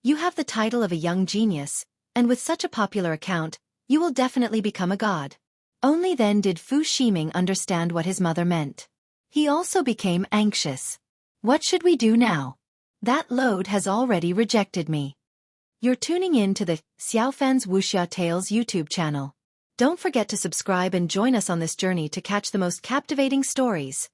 You have the title of a young genius, and with such a popular account, You will definitely become a god. Only then did Fu Ximing understand what his mother meant. He also became anxious. What should we do now? That load has already rejected me. You're tuning in to the Xiaofan's Wuxia Tales YouTube channel. Don't forget to subscribe and join us on this journey to catch the most captivating stories.